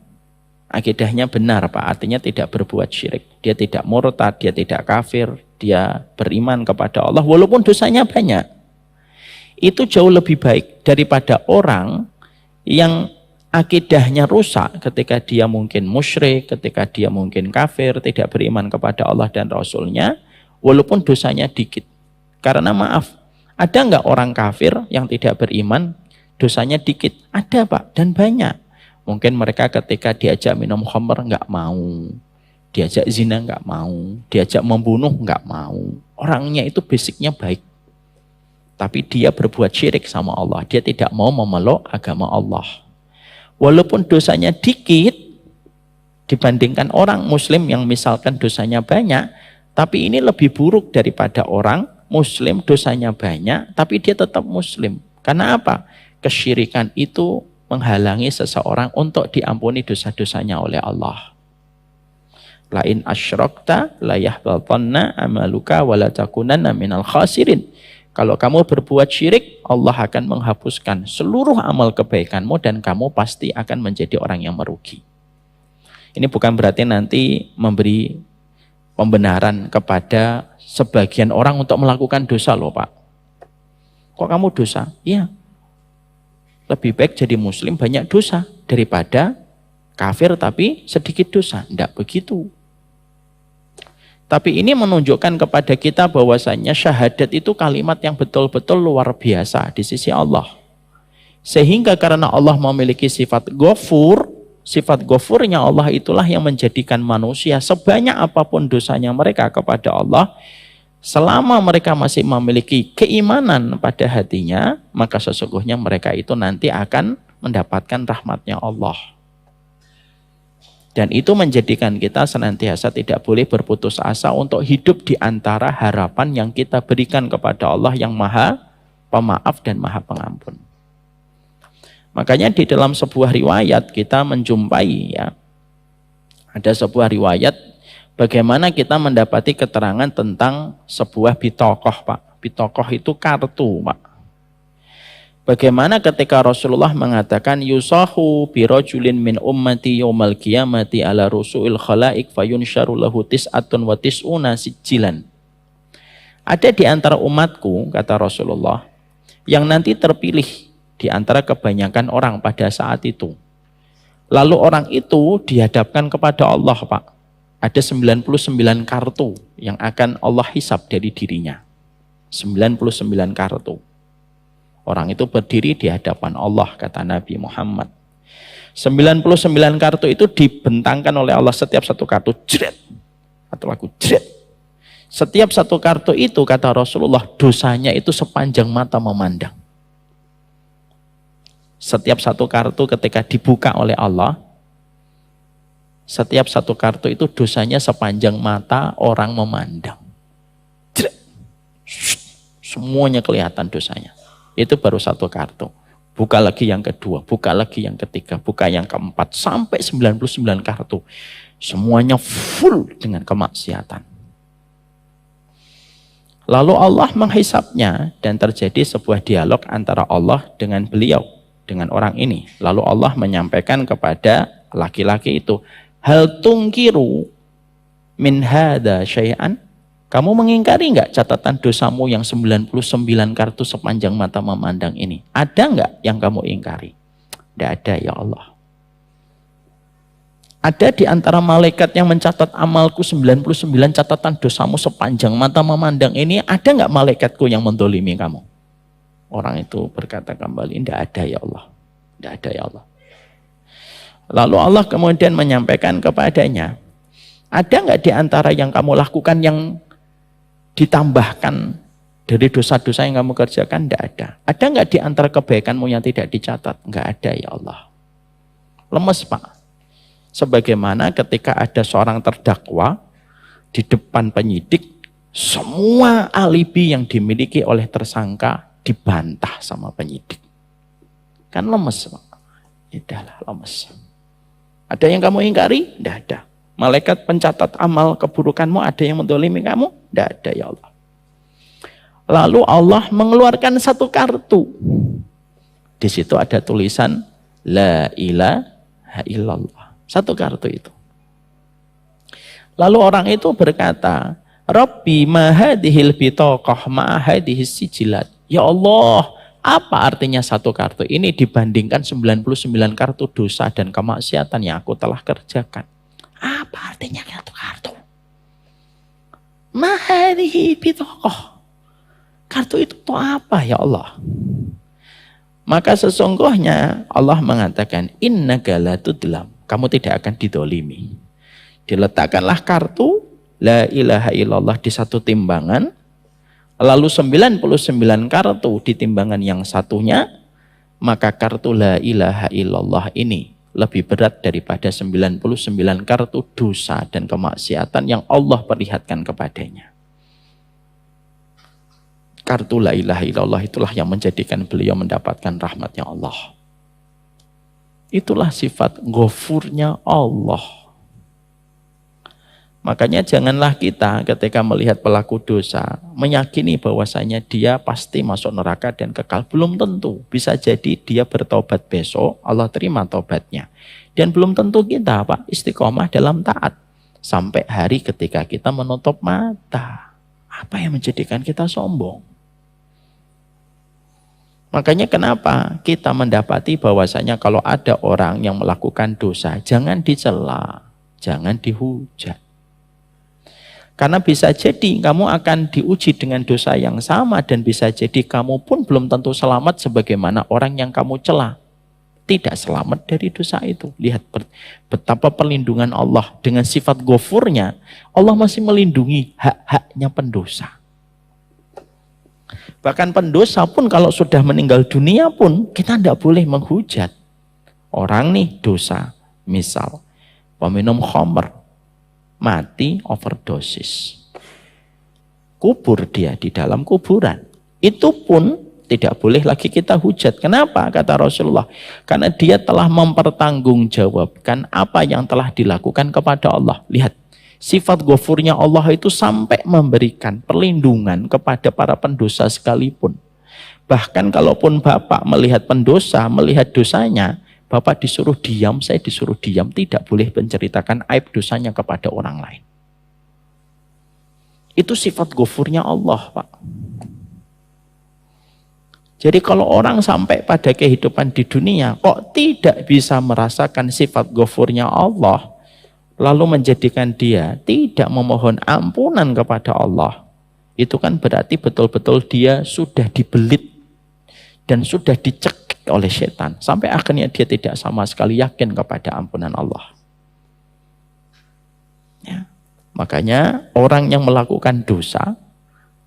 Pak, artinya tidak berbuat syirik. Dia tidak murtad, dia tidak kafir, dia beriman kepada Allah walaupun dosanya banyak. Itu jauh lebih baik daripada orang yang akidahnya rusak ketika dia mungkin musyrik, ketika dia mungkin kafir, tidak beriman kepada Allah dan Rasulnya, walaupun dosanya dikit. Karena maaf, ada nggak orang kafir yang tidak beriman, dosanya dikit? Ada Pak, dan banyak. Mungkin mereka ketika diajak minum khamr nggak mau, diajak zina nggak mau, diajak membunuh nggak mau. Orangnya itu basicnya baik. Tapi dia berbuat syirik sama Allah. Dia tidak mau memeluk agama Allah. Walaupun dosanya dikit, dibandingkan orang muslim yang misalkan dosanya banyak, tapi ini lebih buruk daripada orang muslim dosanya banyak, tapi dia tetap muslim. Karena apa? Kesyirikan itu menghalangi seseorang untuk diampuni dosa-dosanya oleh Allah. La in asyrakta la yahbatanna amaluka wa la takunanna minal khasirin. Kalau kamu berbuat syirik, Allah akan menghapuskan seluruh amal kebaikanmu dan kamu pasti akan menjadi orang yang merugi. Ini bukan berarti nanti memberi pembenaran kepada sebagian orang untuk melakukan dosa loh Pak. Kok kamu dosa? Iya. Lebih baik jadi muslim banyak dosa daripada kafir tapi sedikit dosa. Tidak begitu. Tapi ini menunjukkan kepada kita bahwasannya syahadat itu kalimat yang betul-betul luar biasa di sisi Allah. Sehingga karena Allah memiliki sifat Ghafur, sifat Ghafurnya Allah itulah yang menjadikan manusia sebanyak apapun dosanya mereka kepada Allah, selama mereka masih memiliki keimanan pada hatinya, maka sesungguhnya mereka itu nanti akan mendapatkan rahmatnya Allah. Dan itu menjadikan kita senantiasa tidak boleh berputus asa untuk hidup di antara harapan yang kita berikan kepada Allah yang Maha Pemaaf dan Maha Pengampun. Makanya di dalam sebuah riwayat kita menjumpai ya, ada sebuah riwayat bagaimana kita mendapati keterangan tentang sebuah bitokoh, Pak. Bitokoh itu kartu, Pak. Bagaimana ketika Rasulullah mengatakan yusahu birajulin min ummati yaumal qiyamati ala rusu'il khalaik fayunsyaru lahu tis'atun wa tis'una sijjilan. Ada di antara umatku, kata Rasulullah, yang nanti terpilih di antara kebanyakan orang pada saat itu. Lalu orang itu dihadapkan kepada Allah, Pak. Ada 99 kartu yang akan Allah hisab dari dirinya. 99 kartu. Orang itu berdiri di hadapan Allah, kata Nabi Muhammad. 99 kartu itu dibentangkan oleh Allah, setiap satu kartu jret. Atau lagu jret. Setiap satu kartu itu, kata Rasulullah, dosanya itu sepanjang mata memandang. Setiap satu kartu ketika dibuka oleh Allah, setiap satu kartu itu dosanya sepanjang mata orang memandang. Jret. Semuanya kelihatan dosanya. Itu baru satu kartu. Buka lagi yang kedua, buka lagi yang ketiga, buka yang keempat, sampai 99 kartu. Semuanya full dengan kemaksiatan. Lalu Allah menghisapnya dan terjadi sebuah dialog antara Allah dengan beliau, dengan orang ini. Lalu Allah menyampaikan kepada laki-laki itu, hal tungkiru min hada syai'an? Kamu mengingkari enggak catatan dosamu yang 99 kartu sepanjang mata memandang ini? Ada enggak yang kamu ingkari? Tidak ada ya Allah. Ada di antara malaikat yang mencatat amalku 99 catatan dosamu sepanjang mata memandang ini, ada enggak malaikatku yang mendolimi kamu? Orang itu berkata kembali, tidak ada ya Allah. Tidak ada ya Allah. Lalu Allah kemudian menyampaikan kepadanya, ada enggak di antara yang kamu lakukan yang ditambahkan dari dosa-dosa yang kamu kerjakan? Tidak ada. Ada enggak di antara kebaikanmu yang tidak dicatat? Enggak ada ya Allah. Lemes, Pak. Sebagaimana ketika ada seorang terdakwa di depan penyidik, semua alibi yang dimiliki oleh tersangka dibantah sama penyidik. Kan lemes, Pak. Idahlah, lemes. Ada yang kamu ingkari? Tidak ada. Malaikat pencatat amal keburukanmu ada yang mendolimi kamu? Tidak ada ya Allah. Lalu Allah mengeluarkan satu kartu. Di situ ada tulisan La ilaha illallah. Satu kartu itu. Lalu orang itu berkata, Rabbi ma hadhil bitaqah ma hadhis sijilat. Ya Allah, apa artinya satu kartu ini dibandingkan 99 kartu dosa dan kemaksiatan yang aku telah kerjakan? Apa artinya satu kartu? Ma hadhihi bitaqah. Kartu itu tuh apa ya Allah? Maka sesungguhnya Allah mengatakan, innaka la tudlam. Kamu tidak akan didolimi. Diletakkanlah kartu La ilaha illallah di satu timbangan, lalu 99 kartu di timbangan yang satunya, maka kartu La ilaha illallah ini lebih berat daripada 99 kartu dosa dan kemaksiatan yang Allah perlihatkan kepadanya. Kartu La ilaha illallah itulah yang menjadikan beliau mendapatkan rahmatnya Allah. Itulah sifat ghafurnya Allah. Makanya janganlah kita ketika melihat pelaku dosa meyakini bahwasanya dia pasti masuk neraka dan kekal. Belum tentu. Bisa jadi dia bertobat besok, Allah terima tobatnya. Dan belum tentu kita Pak istiqomah dalam taat sampai hari ketika kita menutup mata. Apa yang menjadikan kita sombong? Makanya kenapa kita mendapati bahwasanya kalau ada orang yang melakukan dosa, jangan dicela, jangan dihujat. Karena bisa jadi kamu akan diuji dengan dosa yang sama dan bisa jadi kamu pun belum tentu selamat sebagaimana orang yang kamu cela. Tidak selamat dari dosa itu. Lihat betapa perlindungan Allah dengan sifat ghafurnya. Allah masih melindungi hak-haknya pendosa. Bahkan pendosa pun kalau sudah meninggal dunia pun kita tidak boleh menghujat. Orang nih dosa, misal peminum khamr, mati overdosis. Kubur dia di dalam kuburan. Itu pun tidak boleh lagi kita hujat. Kenapa? Kata Rasulullah. Karena dia telah mempertanggungjawabkan apa yang telah dilakukan kepada Allah. Lihat, sifat ghafurnya Allah itu sampai memberikan perlindungan kepada para pendosa sekalipun. Bahkan kalaupun Bapak melihat pendosa, melihat dosanya, Bapak disuruh diam, saya disuruh diam, tidak boleh menceritakan aib dosanya kepada orang lain. Itu sifat ghafurnya Allah, Pak. Jadi kalau orang sampai pada kehidupan di dunia, kok tidak bisa merasakan sifat ghafurnya Allah, lalu menjadikan dia tidak memohon ampunan kepada Allah, itu kan berarti betul-betul dia sudah dibelit dan sudah dicekik oleh setan. Sampai akhirnya dia tidak sama sekali yakin kepada ampunan Allah. Ya. Makanya orang yang melakukan dosa,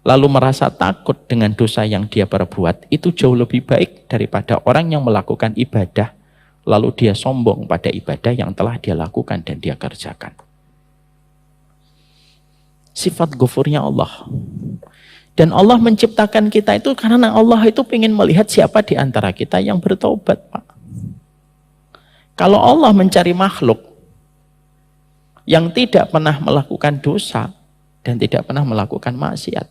lalu merasa takut dengan dosa yang dia perbuat, itu jauh lebih baik daripada orang yang melakukan ibadah, lalu dia sombong pada ibadah yang telah dia lakukan dan dia kerjakan. Sifat ghafurnya Allah. Dan Allah menciptakan kita itu karena Allah itu ingin melihat siapa di antara kita yang bertobat, Pak. Kalau Allah mencari makhluk yang tidak pernah melakukan dosa dan tidak pernah melakukan maksiat,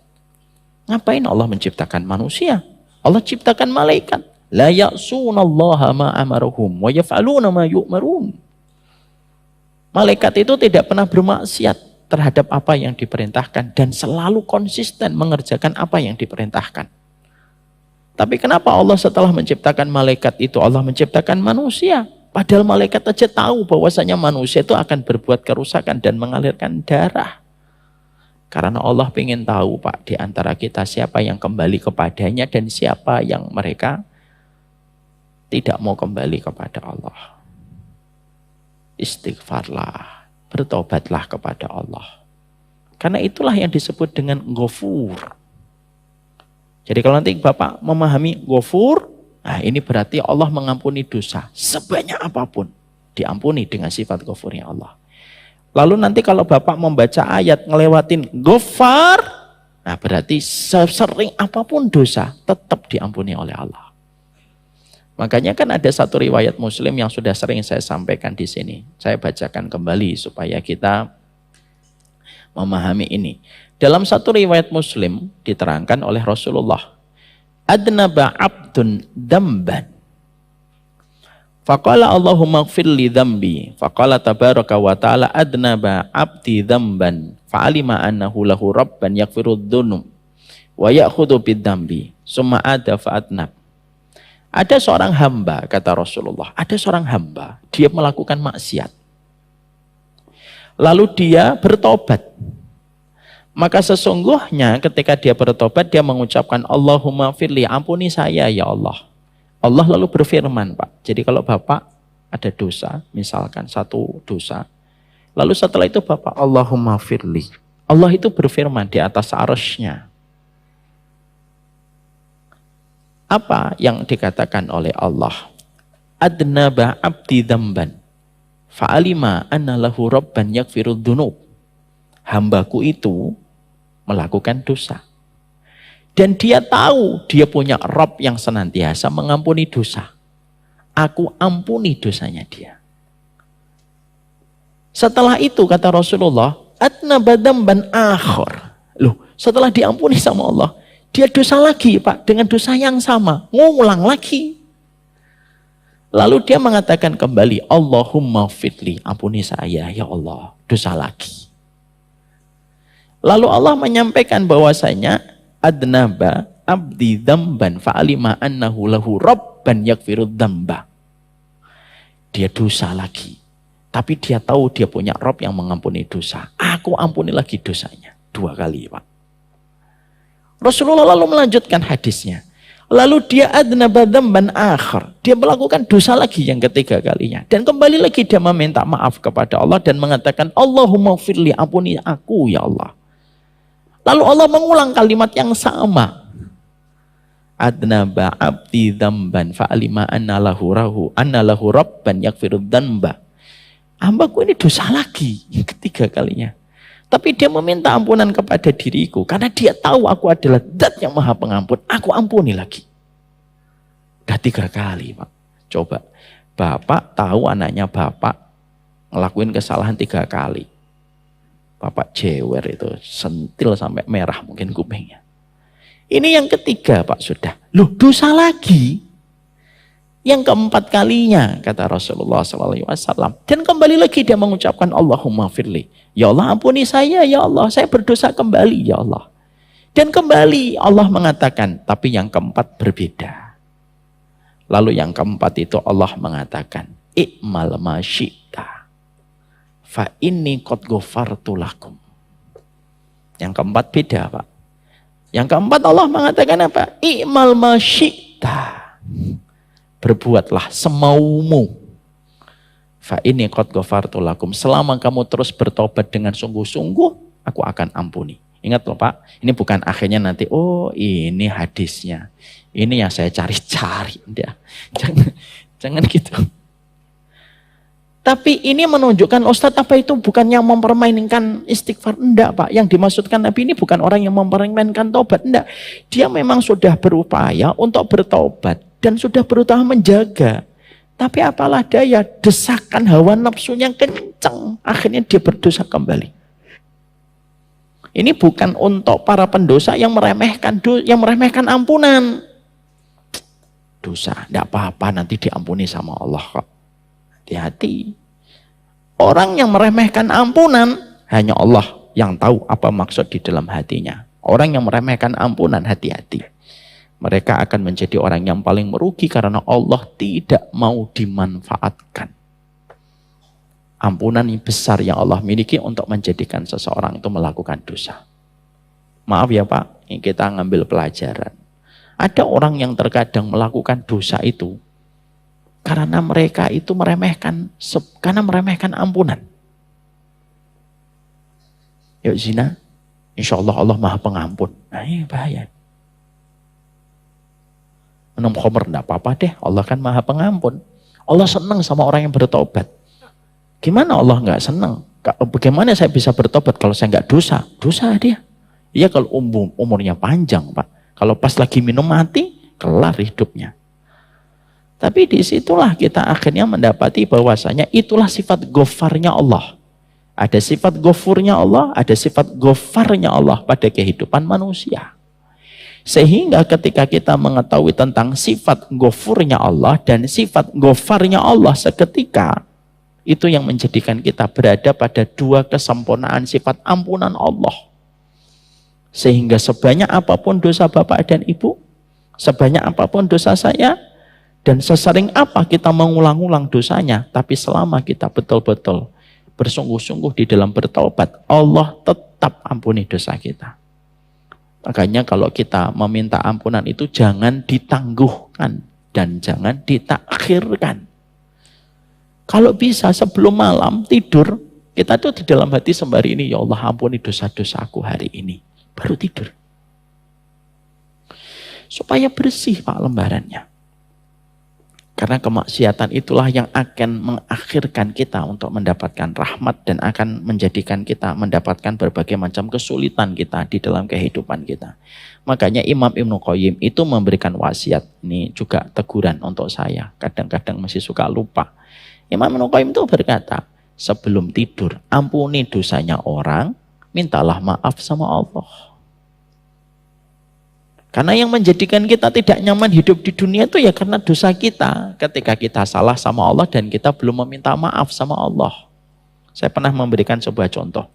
ngapain Allah menciptakan manusia? Allah ciptakan malaikat. La ya'sunallaha ma amaruhum wa yaf'aluna ma yu'marun. Malaikat itu tidak pernah bermaksiat terhadap apa yang diperintahkan dan selalu konsisten mengerjakan apa yang diperintahkan. Tapi kenapa Allah setelah menciptakan malaikat itu, Allah menciptakan manusia? Padahal malaikat aja tahu bahwasanya manusia itu akan berbuat kerusakan dan mengalirkan darah. Karena Allah ingin tahu, Pak, di antara kita siapa yang kembali kepadanya dan siapa yang mereka tidak mau kembali kepada Allah. Istighfarlah, bertobatlah kepada Allah. Karena itulah yang disebut dengan ghafur. Jadi kalau nanti Bapak memahami ghafur, nah ini berarti Allah mengampuni dosa sebanyak apapun, diampuni dengan sifat ghafurnya Allah. Lalu nanti kalau Bapak membaca ayat ngelewatin Ghafar, nah berarti sesering apapun dosa tetap diampuni oleh Allah. Makanya kan ada satu riwayat Muslim yang sudah sering saya sampaikan di sini. Saya bacakan kembali supaya kita memahami ini. Dalam satu riwayat Muslim diterangkan oleh Rasulullah, adnaba abdun damban. Faqala Allahumma ighfir li dhanbi. Faqala tabaraka wa ta'ala adnaba abdi dhanban. Fa'alima annahu lahu rabban yaghfirud dhunub. Wa ya'khudhu bid dhanbi. Summa ada fa'adnab. Ada seorang hamba, kata Rasulullah. Ada seorang hamba, dia melakukan maksiat. Lalu dia bertobat. Maka sesungguhnya ketika dia bertobat, dia mengucapkan Allahumma firli, ampuni saya ya Allah. Allah lalu berfirman, Pak. Jadi kalau Bapak ada dosa, misalkan satu dosa, lalu setelah itu Bapak Allahumma firli. Allah itu berfirman di atas arsy-Nya. Apa yang dikatakan oleh Allah? Adnaba abdi dzamban. Fa'alima anna lahu rabban yaghfirud dzunub. Hambaku itu melakukan dosa. Dan dia tahu dia punya Rabb yang senantiasa mengampuni dosa. Aku ampuni dosanya dia. Setelah itu kata Rasulullah, adnaba dzamban akhar. Loh, setelah diampuni sama Allah, dia dosa lagi, Pak, dengan dosa yang sama, ngulang lagi. Lalu dia mengatakan kembali, Allahumma fitli, ampuni saya ya Allah, dosa lagi. Lalu Allah menyampaikan bahwasanya adnaba abdi dzamban fa'alima annahu lahu rabban yaghfirud dzamba. Dia dosa lagi. Tapi dia tahu dia punya Rabb yang mengampuni dosa. Aku ampuni lagi dosanya. 2 kali, Pak. Rasulullah lalu melanjutkan hadisnya. Lalu dia adnaba dzamban akhar. Dia melakukan dosa lagi yang ketiga kalinya. Dan kembali lagi dia meminta maaf kepada Allah dan mengatakan, Allahumma firli, ampuni aku ya Allah. Lalu Allah mengulang kalimat yang sama. adnaba abdi dzamban fa'alima anna lahu rabban yaghfirud dzamba. Hambaku ini dosa lagi yang ketiga kalinya. Tapi dia meminta ampunan kepada diriku karena dia tahu aku adalah Zat yang Maha Pengampun. Aku ampuni lagi. Udah 3 kali, Pak. Coba, Bapak tahu anaknya Bapak ngelakuin kesalahan 3 kali. Bapak jewer itu, sentil sampai merah mungkin kupingnya. Ini yang ketiga, Pak, sudah. Loh, dosa lagi. Yang keempat kalinya, kata Rasulullah SAW. Dan kembali lagi dia mengucapkan Allahumma firli. Ya Allah, ampuni saya, ya Allah. Saya berdosa kembali, ya Allah. Dan kembali Allah mengatakan, tapi yang keempat berbeda. Lalu yang keempat itu Allah mengatakan, i'mal ma syi'ta fa inni qad ghafartu lakum. Yang keempat beda, Pak. Yang keempat Allah mengatakan apa? I'mal ma syi'ta. Berbuatlah semaumu. Fa inni qad ghafartu lakum. Selama kamu terus bertobat dengan sungguh-sungguh, aku akan ampuni. Ingat loh, Pak, ini bukan akhirnya nanti, oh ini hadisnya. Ini yang saya cari-cari. Jangan gitu. Tapi ini menunjukkan Ustadz apa itu bukan yang mempermainkan istighfar. Enggak, Pak. Yang dimaksudkan Nabi ini bukan orang yang mempermainkan tobat. Enggak. Dia memang sudah berupaya untuk bertobat. Dan sudah berusaha menjaga. Tapi apalah daya, desakan hawa nafsunya kencang. Akhirnya dia berdosa kembali. Ini bukan untuk para pendosa yang meremehkan ampunan. Dosa, tidak apa-apa, nanti diampuni sama Allah kok. Hati-hati. Orang yang meremehkan ampunan, hanya Allah yang tahu apa maksud di dalam hatinya. Orang yang meremehkan ampunan, hati-hati. Mereka akan menjadi orang yang paling merugi karena Allah tidak mau dimanfaatkan. Ampunan yang besar yang Allah miliki untuk menjadikan seseorang itu melakukan dosa. Maaf ya Pak, ini kita ngambil pelajaran. Ada orang yang terkadang melakukan dosa itu karena mereka itu meremehkan ampunan. Yuk zina, insya Allah Allah Maha Pengampun. Nah ini bahaya. Minum khamr enggak apa-apa deh, Allah kan Maha Pengampun. Allah senang sama orang yang bertobat. Gimana Allah enggak senang? Bagaimana saya bisa bertobat kalau saya enggak dosa? Dosa dia. Iya kalau umurnya panjang, Pak. Kalau pas lagi minum mati, kelar hidupnya. Tapi disitulah kita akhirnya mendapati bahwasanya itulah sifat ghafarnya Allah. Ada sifat ghafurnya Allah, ada sifat ghafarnya Allah pada kehidupan manusia. Sehingga ketika kita mengetahui tentang sifat ghafurnya Allah dan sifat ghafarnya Allah seketika, itu yang menjadikan kita berada pada 2 kesempurnaan sifat ampunan Allah. Sehingga sebanyak apapun dosa Bapak dan Ibu, sebanyak apapun dosa saya, dan sesering apa kita mengulang-ulang dosanya, tapi selama kita betul-betul bersungguh-sungguh di dalam bertaubat, Allah tetap ampuni dosa kita. Makanya kalau kita meminta ampunan itu jangan ditangguhkan dan jangan ditakhirkan. Kalau bisa sebelum malam tidur, kita tuh di dalam hati sembari ini, ya Allah ampuni dosa-dosaku hari ini. Baru tidur. Supaya bersih Pak lembarannya. Karena kemaksiatan itulah yang akan mengakhirkan kita untuk mendapatkan rahmat dan akan menjadikan kita mendapatkan berbagai macam kesulitan kita di dalam kehidupan kita. Makanya Imam Ibnu Qayyim itu memberikan wasiat. Ini juga teguran untuk saya. Kadang-kadang masih suka lupa. Imam Ibnu Qayyim itu berkata, sebelum tidur, ampuni dosanya orang, mintalah maaf sama Allah. Karena yang menjadikan kita tidak nyaman hidup di dunia itu ya karena dosa kita. Ketika kita salah sama Allah dan kita belum meminta maaf sama Allah. Saya pernah memberikan sebuah contoh.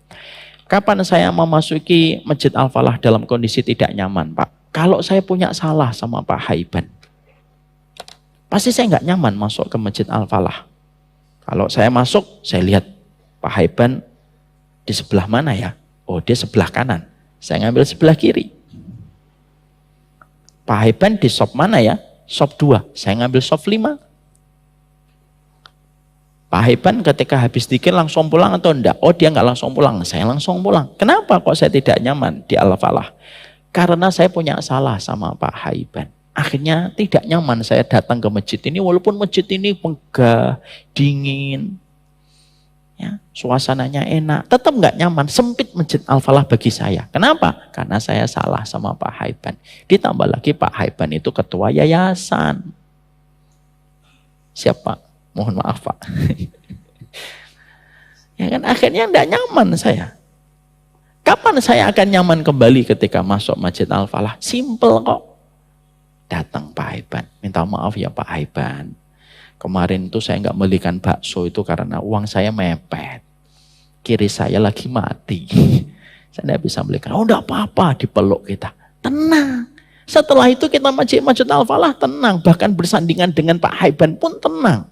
Kapan saya memasuki Masjid Al-Falah dalam kondisi tidak nyaman, Pak? Kalau saya punya salah sama Pak Haiban, pasti saya nggak nyaman masuk ke Masjid Al-Falah. Kalau saya masuk, saya lihat Pak Haiban di sebelah mana ya? Oh, dia sebelah kanan. Saya ngambil sebelah kiri. Pak Haiban di shop mana ya? Shop 2. Saya ngambil shop 5. Pak Haiban ketika habis dikir langsung pulang atau enggak? Oh dia nggak langsung pulang, saya langsung pulang. Kenapa kok saya tidak nyaman di Al-Falah? Karena saya punya salah sama Pak Haiban. Akhirnya tidak nyaman saya datang ke masjid ini, walaupun masjid ini megah, dingin, ya, suasananya enak, tetap nggak nyaman, sempit Masjid Al-Falah bagi saya. Kenapa? Karena saya salah sama Pak Haiban. Ditambah lagi Pak Haiban itu ketua yayasan. Siapa? Mohon maaf Pak. Ya kan, akhirnya nggak nyaman saya. Kapan saya akan nyaman kembali ketika masuk Masjid Al-Falah? Simple kok. Datang Pak Haiban, minta maaf ya Pak Haiban. Kemarin itu saya nggak belikan bakso itu karena uang saya mepet. Kiri saya lagi mati. Saya nggak bisa belikan. Oh enggak apa-apa, dipeluk kita. Tenang. Setelah itu kita Masjid Al-Falah tenang. Bahkan bersandingan dengan Pak Haiban pun tenang.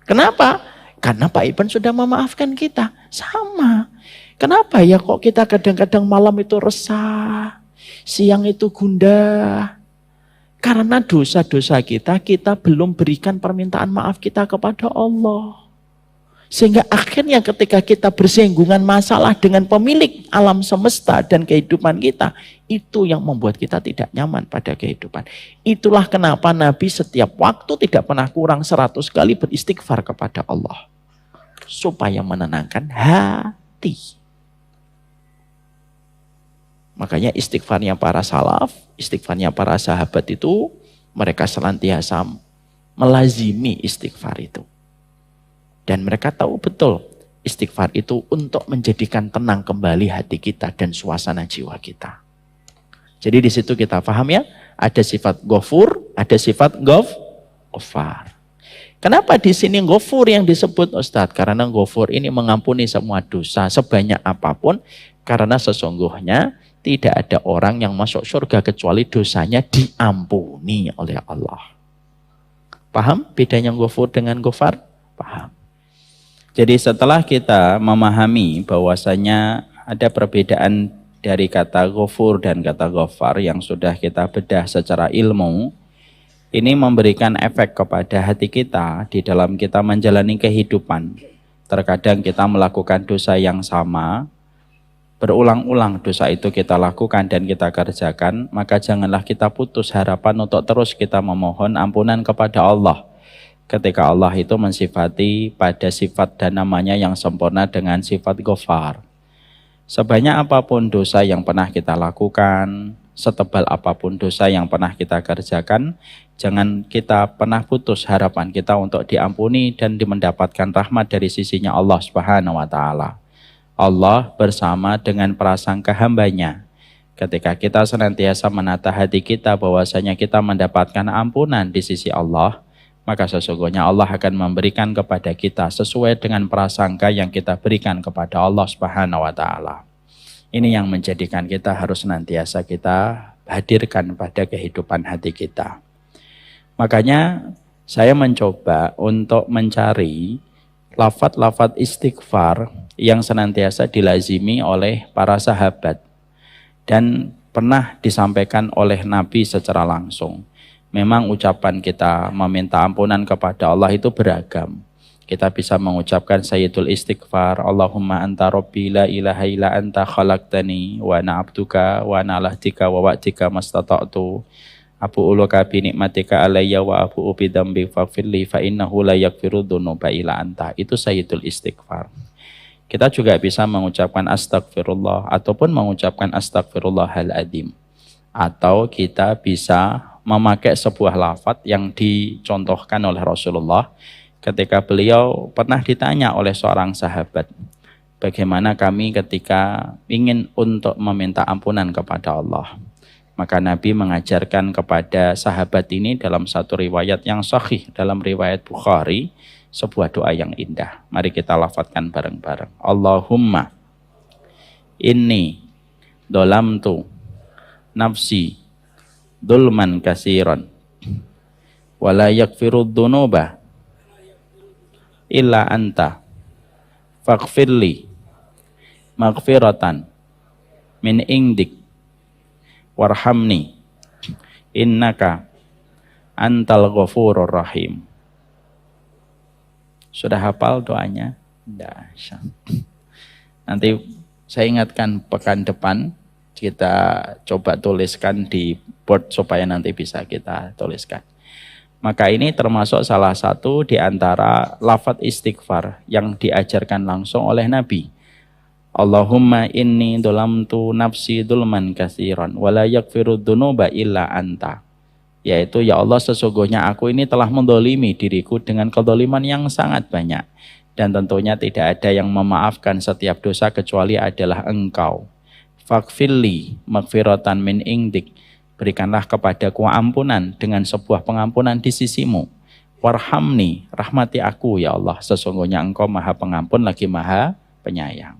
Kenapa? Karena Pak Haiban sudah memaafkan kita. Sama. Kenapa ya kok kita kadang-kadang malam itu resah. Siang itu gundah. Karena dosa-dosa kita belum berikan permintaan maaf kita kepada Allah. Sehingga akhirnya ketika kita bersinggungan masalah dengan pemilik alam semesta dan kehidupan kita, itu yang membuat kita tidak nyaman pada kehidupan. Itulah kenapa Nabi setiap waktu tidak pernah kurang 100 kali beristighfar kepada Allah. Supaya menenangkan hati. Makanya istighfarnya para salaf, istighfarnya para sahabat itu, mereka senantiasa melazimi istighfar itu. Dan mereka tahu betul, istighfar itu untuk menjadikan tenang kembali hati kita dan suasana jiwa kita. Jadi di situ kita paham ya, ada sifat Ghafur, ada sifat Ghaffar. Kenapa di sini Ghafur yang disebut Ustadz? Karena Ghafur ini mengampuni semua dosa sebanyak apapun, karena sesungguhnya tidak ada orang yang masuk surga kecuali dosanya diampuni oleh Allah. Paham bedanya Ghafur dengan Ghaffar? Paham. Jadi setelah kita memahami bahwasanya ada perbedaan dari kata Ghafur dan kata Ghaffar yang sudah kita bedah secara ilmu, ini memberikan efek kepada hati kita di dalam kita menjalani kehidupan. Terkadang kita melakukan dosa yang sama, berulang-ulang dosa itu kita lakukan dan kita kerjakan, maka janganlah kita putus harapan untuk terus kita memohon ampunan kepada Allah. Ketika Allah itu mensifati pada sifat dan namanya yang sempurna dengan sifat Ghaffar. Sebanyak apapun dosa yang pernah kita lakukan, setebal apapun dosa yang pernah kita kerjakan, jangan kita pernah putus harapan kita untuk diampuni dan mendapatkan rahmat dari sisinya Allah Subhanahu wa Ta'ala. Allah bersama dengan prasangka hambanya. Ketika kita senantiasa menata hati kita bahwasanya kita mendapatkan ampunan di sisi Allah, maka sesungguhnya Allah akan memberikan kepada kita sesuai dengan prasangka yang kita berikan kepada Allah Subhanahu wa Ta'ala. Ini yang menjadikan kita harus senantiasa kita hadirkan pada kehidupan hati kita. Makanya saya mencoba untuk mencari lafaz-lafaz istighfar yang senantiasa dilazimi oleh para sahabat dan pernah disampaikan oleh Nabi secara langsung. Memang ucapan kita meminta ampunan kepada Allah itu beragam. Kita bisa mengucapkan sayyidul istighfar, Allahumma anta rabbi la ilaha illa anta khalaqtani wa ana abduka wa ana ala ahdika wa wa'dika mastata'tu. Abu uluka bi nikmatika alayya wa abu ubi dambi faghfirli fa innahu la yaghfiru dzunuba illa anta. Itu sayyidul istighfar. Kita juga bisa mengucapkan astagfirullah ataupun mengucapkan astagfirullahal adzim. Atau kita bisa memakai sebuah lafaz yang dicontohkan oleh Rasulullah ketika beliau pernah ditanya oleh seorang sahabat, bagaimana kami ketika ingin untuk meminta ampunan kepada Allah. Maka Nabi mengajarkan kepada sahabat ini dalam satu riwayat yang sahih, dalam riwayat Bukhari, sebuah doa yang indah. Mari kita lafadzkan bareng-bareng. Allahumma inni dolamtu nafsi dulman kasiran wala yaghfiru dzunuba illa anta faghfirli maghfiratan min indik warhamni innaka antal ghafurur rahim. Sudah hafal doanya? Tidak. Nanti saya ingatkan pekan depan kita coba tuliskan di board supaya nanti bisa kita tuliskan. Maka ini termasuk salah satu di antara lafadz istighfar yang diajarkan langsung oleh Nabi. Allahumma inni dolamtu nafsi dulman katsiran wa la yaghfiru dzunuba illa anta. Yaitu, ya Allah, sesungguhnya aku ini telah mendolimi diriku dengan kedoliman yang sangat banyak. Dan tentunya tidak ada yang memaafkan setiap dosa kecuali adalah Engkau. Faghfirli maghfiratan min indik. Berikanlah kepadaku ampunan dengan sebuah pengampunan di sisimu. Warhamni, rahmati aku ya Allah, sesungguhnya Engkau Maha Pengampun lagi Maha Penyayang.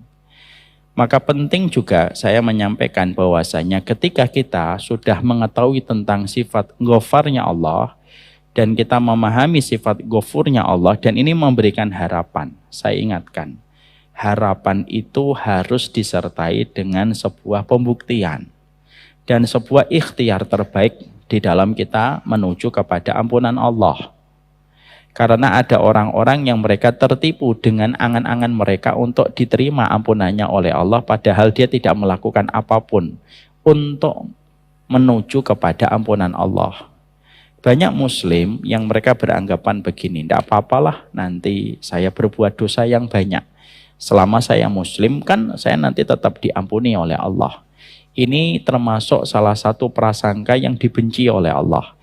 Maka penting juga saya menyampaikan bahwasanya ketika kita sudah mengetahui tentang sifat ghafarnya Allah dan kita memahami sifat ghafurnya Allah, dan ini memberikan harapan. Saya ingatkan, harapan itu harus disertai dengan sebuah pembuktian dan sebuah ikhtiar terbaik di dalam kita menuju kepada ampunan Allah. Karena ada orang-orang yang mereka tertipu dengan angan-angan mereka untuk diterima ampunannya oleh Allah, padahal dia tidak melakukan apapun untuk menuju kepada ampunan Allah. Banyak muslim yang mereka beranggapan begini, tidak apa-apalah nanti saya berbuat dosa yang banyak. Selama saya muslim kan saya nanti tetap diampuni oleh Allah. Ini termasuk salah satu prasangka yang dibenci oleh Allah.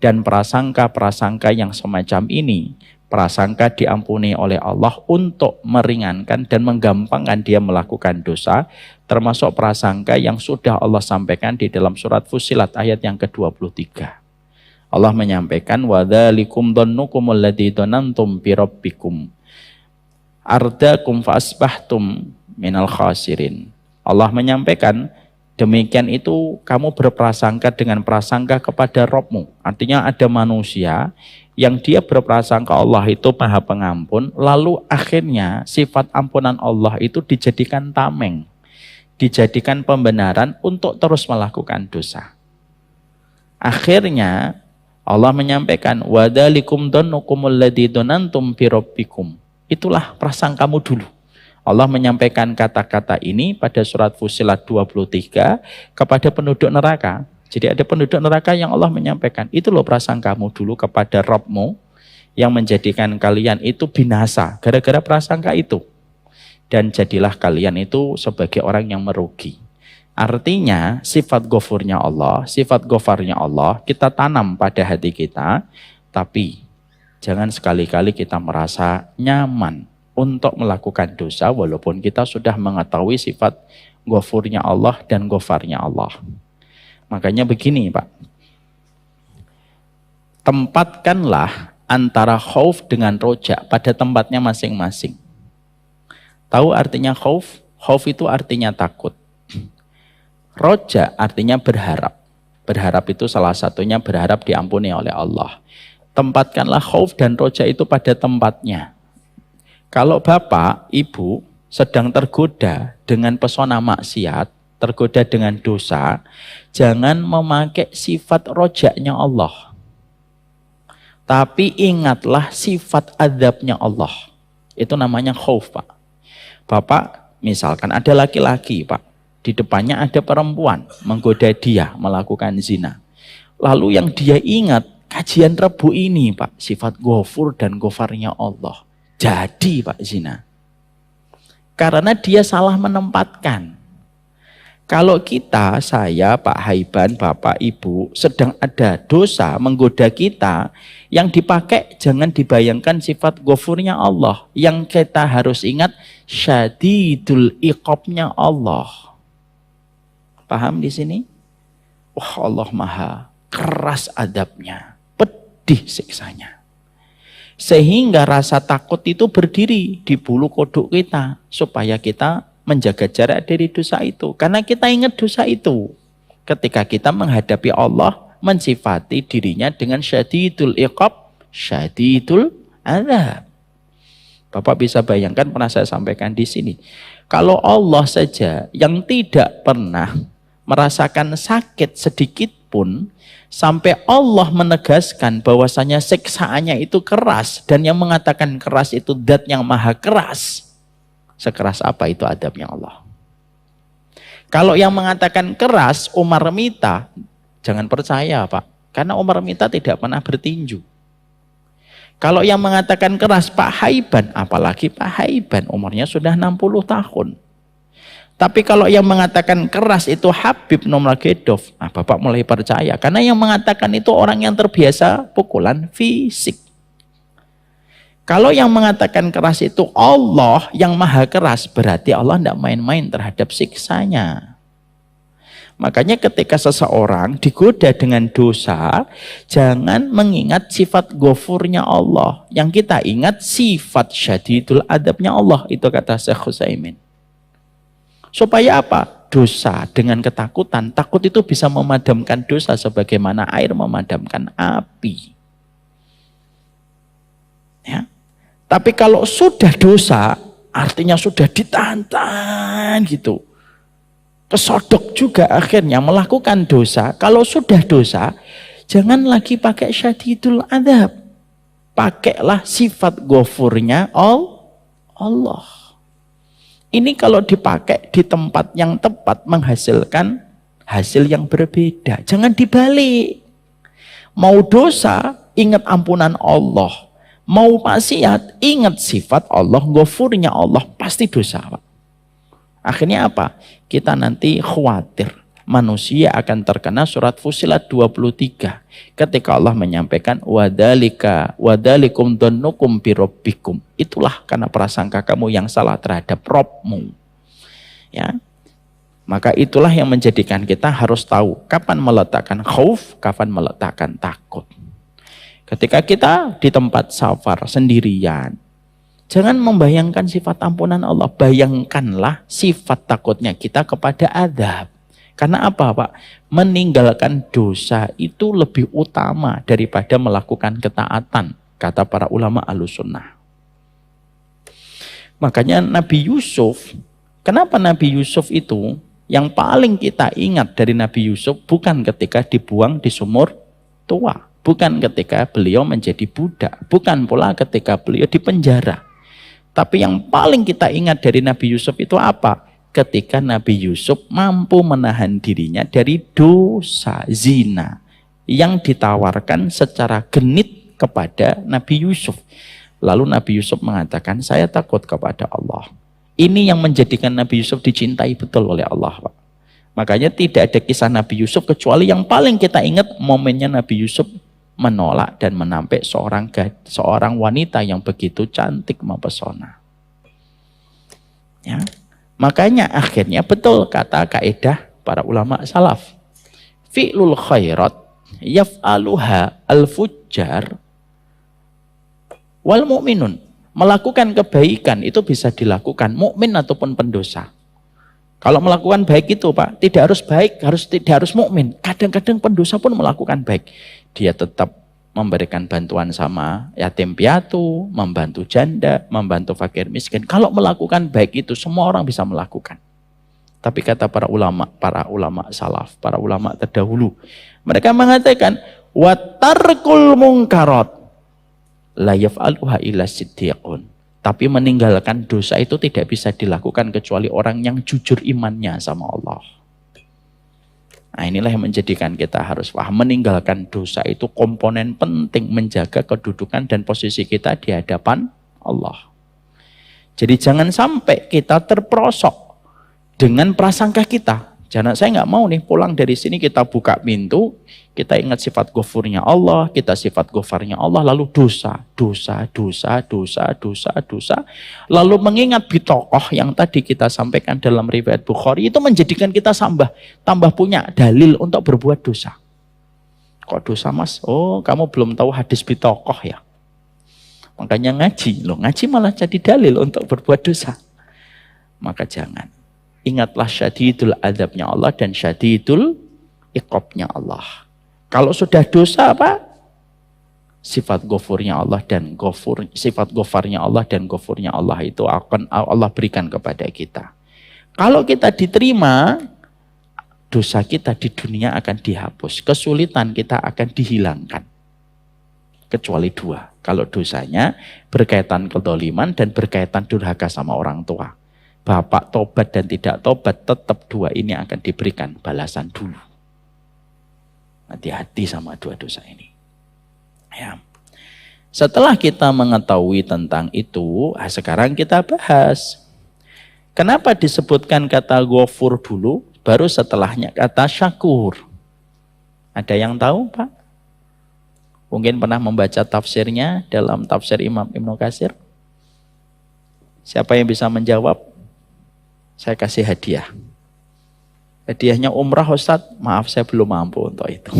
Dan prasangka-prasangka yang semacam ini, prasangka diampuni oleh Allah untuk meringankan dan menggampangkan dia melakukan dosa, termasuk prasangka yang sudah Allah sampaikan di dalam surat Fussilat ayat yang ke-23. Allah menyampaikan, وَذَلِكُمْ ظَنُّكُمُ الَّذِي ظَنَنْتُمْ بِرَبِّكُمْ أَرْدَاكُمْ فَأَصْبَحْتُمْ مِنَ الْخَاسِرِينَ. Allah menyampaikan, demikian itu kamu berprasangka dengan prasangka kepada Rabbmu. Artinya ada manusia yang dia berprasangka Allah itu Maha Pengampun, lalu akhirnya sifat ampunan Allah itu dijadikan tameng, dijadikan pembenaran untuk terus melakukan dosa. Akhirnya Allah menyampaikan, وَذَلِكُمْ ظَنُّكُمُ الَّذِي ظَنَنْتُمْ بِرَبِّكُمْ. Itulah prasangkamu dulu. Allah menyampaikan kata-kata ini pada surat Fussilat 23 kepada penduduk neraka. Jadi ada penduduk neraka yang Allah menyampaikan, itu loh prasangkamu dulu kepada Rabbmu yang menjadikan kalian itu binasa gara-gara prasangka itu. Dan jadilah kalian itu sebagai orang yang merugi. Artinya sifat ghafurnya Allah, sifat ghafarnya Allah kita tanam pada hati kita, tapi jangan sekali-kali kita merasa nyaman untuk melakukan dosa walaupun kita sudah mengetahui sifat ghafurnya Allah dan ghafarnya Allah. Makanya begini Pak, tempatkanlah antara khauf dengan roja pada tempatnya masing-masing. Tahu artinya khauf? Khauf itu artinya takut. Roja artinya berharap. Berharap itu salah satunya berharap diampuni oleh Allah. Tempatkanlah khauf dan roja itu pada tempatnya. Kalau bapak, ibu sedang tergoda dengan pesona maksiat, tergoda dengan dosa, jangan memakai sifat rojaknya Allah. Tapi ingatlah sifat azabnya Allah. Itu namanya khauf, Pak. Bapak, misalkan ada laki-laki, Pak. Di depannya ada perempuan menggoda dia melakukan zina. Lalu yang dia ingat, kajian Rebu ini, Pak, sifat ghafur dan ghafarnya Allah. Jadi Pak zina. Karena dia salah menempatkan. Kalau kita, saya, Pak Haiban, Bapak, Ibu, sedang ada dosa menggoda kita, yang dipakai jangan dibayangkan sifat ghafurnya Allah. Yang kita harus ingat, syadidul iqabnya Allah. Paham di sini? Wah, Allah Maha keras adabnya, pedih siksanya. Sehingga rasa takut itu berdiri di bulu kodok kita supaya kita menjaga jarak dari dosa itu. Karena kita ingat dosa itu. Ketika kita menghadapi Allah, mensifati dirinya dengan syadidul iqab, syadidul azab. Bapak bisa bayangkan, pernah saya sampaikan di sini. Kalau Allah saja yang tidak pernah merasakan sakit sedikit pun, sampai Allah menegaskan bahwasanya siksaannya itu keras, dan yang mengatakan keras itu zat yang maha keras. Sekeras apa itu adabnya Allah? Kalau yang mengatakan keras, Umar minta Jangan percaya Pak, karena Umar Mita tidak pernah bertinju. Kalau yang mengatakan keras Pak Haiban, apalagi Pak Haiban umurnya sudah 60 tahun. Tapi kalau yang mengatakan keras itu Habib Nurmagomedov, Bapak mulai percaya. Karena yang mengatakan itu orang yang terbiasa pukulan fisik. Kalau yang mengatakan keras itu Allah yang maha keras, berarti Allah tidak main-main terhadap siksanya. Makanya ketika seseorang digoda dengan dosa, jangan mengingat sifat ghafurnya Allah. Yang kita ingat sifat syadidul adabnya Allah. Itu kata Syekh Utsaimin. Supaya apa? Dosa dengan ketakutan. Takut itu bisa memadamkan dosa sebagaimana air memadamkan api. Ya. Tapi kalau sudah dosa, artinya sudah ditahan gitu. Kesodok juga akhirnya melakukan dosa. Kalau sudah dosa, jangan lagi pakai syadidul adab. Pakailah sifat ghafurnya Allah. Ini kalau dipakai di tempat yang tepat menghasilkan hasil yang berbeda. Jangan dibalik. Mau dosa, ingat ampunan Allah. Mau maksiat, ingat sifat Allah, ghafurnya Allah. Pasti dosa, Pak. Akhirnya apa? Kita nanti khawatir manusia akan terkena surat Fussilat 23 ketika Allah menyampaikan wadalikum dhannukum birabbikum. Itulah karena prasangka kamu yang salah terhadap Rabbmu. Ya. Maka itulah yang menjadikan kita harus tahu kapan meletakkan khauf, kapan meletakkan takut. Ketika kita di tempat safar sendirian, jangan membayangkan sifat ampunan Allah. Bayangkanlah sifat takutnya kita kepada azab. Karena apa Pak? Meninggalkan dosa itu lebih utama daripada melakukan ketaatan. Kata para ulama Ahlussunnah. Makanya Nabi Yusuf, kenapa Nabi Yusuf itu yang paling kita ingat dari Nabi Yusuf bukan ketika dibuang di sumur tua. Bukan ketika beliau menjadi budak. Bukan pula ketika beliau dipenjara. Tapi yang paling kita ingat dari Nabi Yusuf itu apa? Ketika Nabi Yusuf mampu menahan dirinya dari dosa zina yang ditawarkan secara genit kepada Nabi Yusuf. Lalu Nabi Yusuf mengatakan, saya takut kepada Allah. Ini yang menjadikan Nabi Yusuf dicintai betul oleh Allah, Pak. Makanya tidak ada kisah Nabi Yusuf kecuali yang paling kita ingat momennya Nabi Yusuf menolak dan menampik seorang wanita yang begitu cantik mempesona. Ya. Makanya akhirnya betul kata kaidah para ulama salaf. Fi'lul khairat yaf'aluha al-fujjar wal mu'minun. Melakukan kebaikan itu bisa dilakukan mukmin ataupun pendosa. Kalau melakukan baik itu Pak, tidak harus baik, tidak harus mukmin. Kadang-kadang pendosa pun melakukan baik. Dia tetap memberikan bantuan sama yatim piatu, membantu janda, membantu fakir miskin. Kalau melakukan baik itu semua orang bisa melakukan. Tapi kata para ulama salaf, para ulama terdahulu, mereka mengatakan wa tarkul munkarat la yaf'aluha illa siddiqun. Tapi meninggalkan dosa itu tidak bisa dilakukan kecuali orang yang jujur imannya sama Allah. Nah inilah yang menjadikan kita harus paham, meninggalkan dosa itu komponen penting menjaga kedudukan dan posisi kita di hadapan Allah. Jadi jangan sampai kita terperosok dengan prasangka kita. Jangan, saya nggak mau nih pulang dari sini kita buka pintu, kita ingat sifat ghafurnya Allah, kita sifat ghafarnya Allah, lalu dosa. Lalu mengingat bitokoh yang tadi kita sampaikan dalam riwayat Bukhari, itu menjadikan kita tambah punya dalil untuk berbuat dosa. Kok dosa Mas? Oh kamu belum tahu hadis bitokoh ya? Makanya ngaji malah jadi dalil untuk berbuat dosa. Maka jangan. Ingatlah syadidul adabnya Allah dan syadidul iqabnya Allah. Kalau sudah dosa apa? Sifat ghafurnya Allah dan sifat ghafarnya Allah dan ghafurnya Allah itu akan Allah berikan kepada kita. Kalau kita diterima, dosa kita di dunia akan dihapus. Kesulitan kita akan dihilangkan. Kecuali dua. Kalau dosanya berkaitan kedoliman dan berkaitan durhaka sama orang tua. Bapak tobat dan tidak tobat, tetap dua ini akan diberikan balasan dulu. Hati-hati sama dua dosa ini. Ya. Setelah kita mengetahui tentang itu, sekarang kita bahas. Kenapa disebutkan kata ghafur dulu, baru setelahnya kata syakur? Ada yang tahu, Pak? Mungkin pernah membaca tafsirnya dalam tafsir Imam Ibnu Katsir? Siapa yang bisa menjawab? Saya kasih hadiah. Hadiahnya umrah, Ustadz. Maaf, saya belum mampu untuk itu.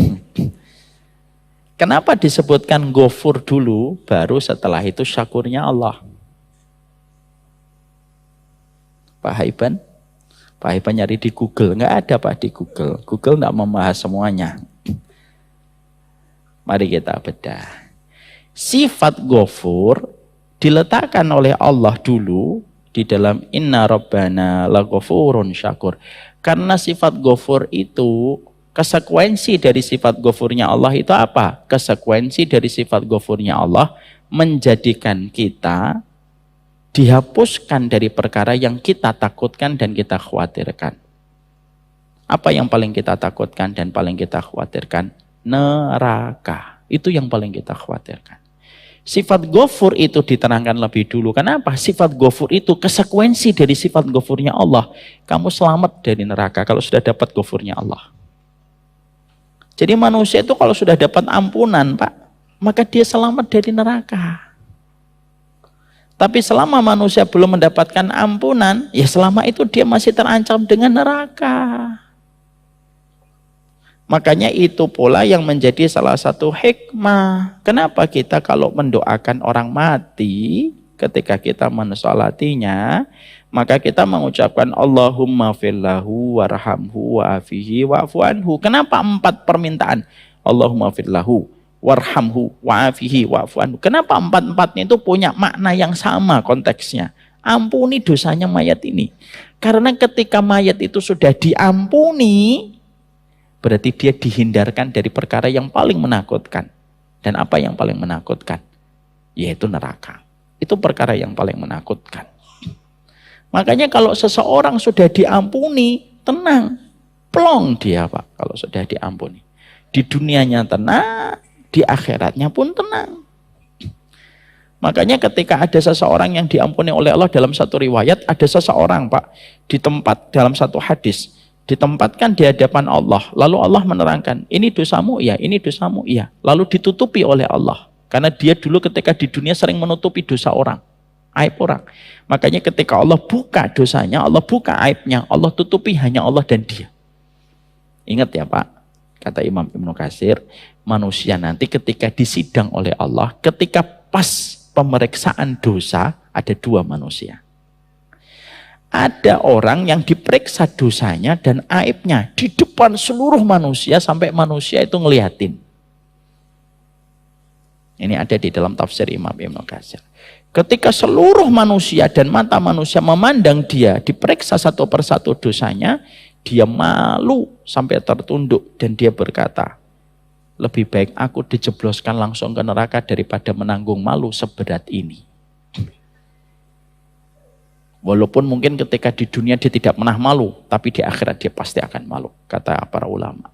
Kenapa disebutkan ghafur dulu, baru setelah itu syakurnya Allah? Pak Haiban? Pak Haiban nyari di Google. Enggak ada, Pak, di Google. Google enggak membahas semuanya. Mari kita bedah. Sifat ghafur diletakkan oleh Allah dulu di dalam inna rabbana laghafurun syakur. Karena sifat ghafur itu, konsekuensi dari sifat ghafurnya Allah itu apa? Konsekuensi dari sifat ghafurnya Allah menjadikan kita dihapuskan dari perkara yang kita takutkan dan kita khawatirkan. Apa yang paling kita takutkan dan paling kita khawatirkan? Neraka. Itu yang paling kita khawatirkan. Sifat ghafur itu diterangkan lebih dulu. Kenapa? Sifat ghafur itu konsekuensi dari sifat ghafurnya Allah. Kamu selamat dari neraka kalau sudah dapat ghafurnya Allah. Jadi manusia itu kalau sudah dapat ampunan, Pak, maka dia selamat dari neraka. Tapi selama manusia belum mendapatkan ampunan, ya selama itu dia masih terancam dengan neraka. Makanya itu pula yang menjadi salah satu hikmah. Kenapa kita kalau mendoakan orang mati, ketika kita mensolatinya, maka kita mengucapkan Allahumma fillahu warhamhu wa'afihi wa'fu anhu. Kenapa 4 permintaan? Allahumma fillahu warhamhu wa'afihi wa'fu anhu. Kenapa 4-4-nya itu punya makna yang sama konteksnya? Ampuni dosanya mayat ini. Karena ketika mayat itu sudah diampuni, berarti dia dihindarkan dari perkara yang paling menakutkan. Dan apa yang paling menakutkan? Yaitu neraka. Itu perkara yang paling menakutkan. Makanya kalau seseorang sudah diampuni, tenang. Plong dia, Pak, kalau sudah diampuni. Di dunianya tenang, di akhiratnya pun tenang. Makanya ketika ada seseorang yang diampuni oleh Allah dalam satu riwayat, ada seseorang, Pak, di tempat dalam satu hadis, ditempatkan di hadapan Allah. Lalu Allah menerangkan, ini dosamu, iya, ini dosamu, iya. Lalu ditutupi oleh Allah. Karena dia dulu ketika di dunia sering menutupi dosa orang, aib orang. Makanya ketika Allah buka dosanya, Allah buka aibnya, Allah tutupi hanya Allah dan dia. Ingat ya, Pak, kata Imam Ibnu Katsir, manusia nanti ketika disidang oleh Allah, ketika pas pemeriksaan dosa, ada 2 manusia. Ada orang yang diperiksa dosanya dan aibnya di depan seluruh manusia sampai manusia itu ngeliatin. Ini ada di dalam tafsir Imam Ibnu Katsir. Ketika seluruh manusia dan mata manusia memandang dia, diperiksa satu persatu dosanya, dia malu sampai tertunduk dan dia berkata, lebih baik aku dijebloskan langsung ke neraka daripada menanggung malu seberat ini. Walaupun mungkin ketika di dunia dia tidak pernah malu, tapi di akhirat dia pasti akan malu, kata para ulama.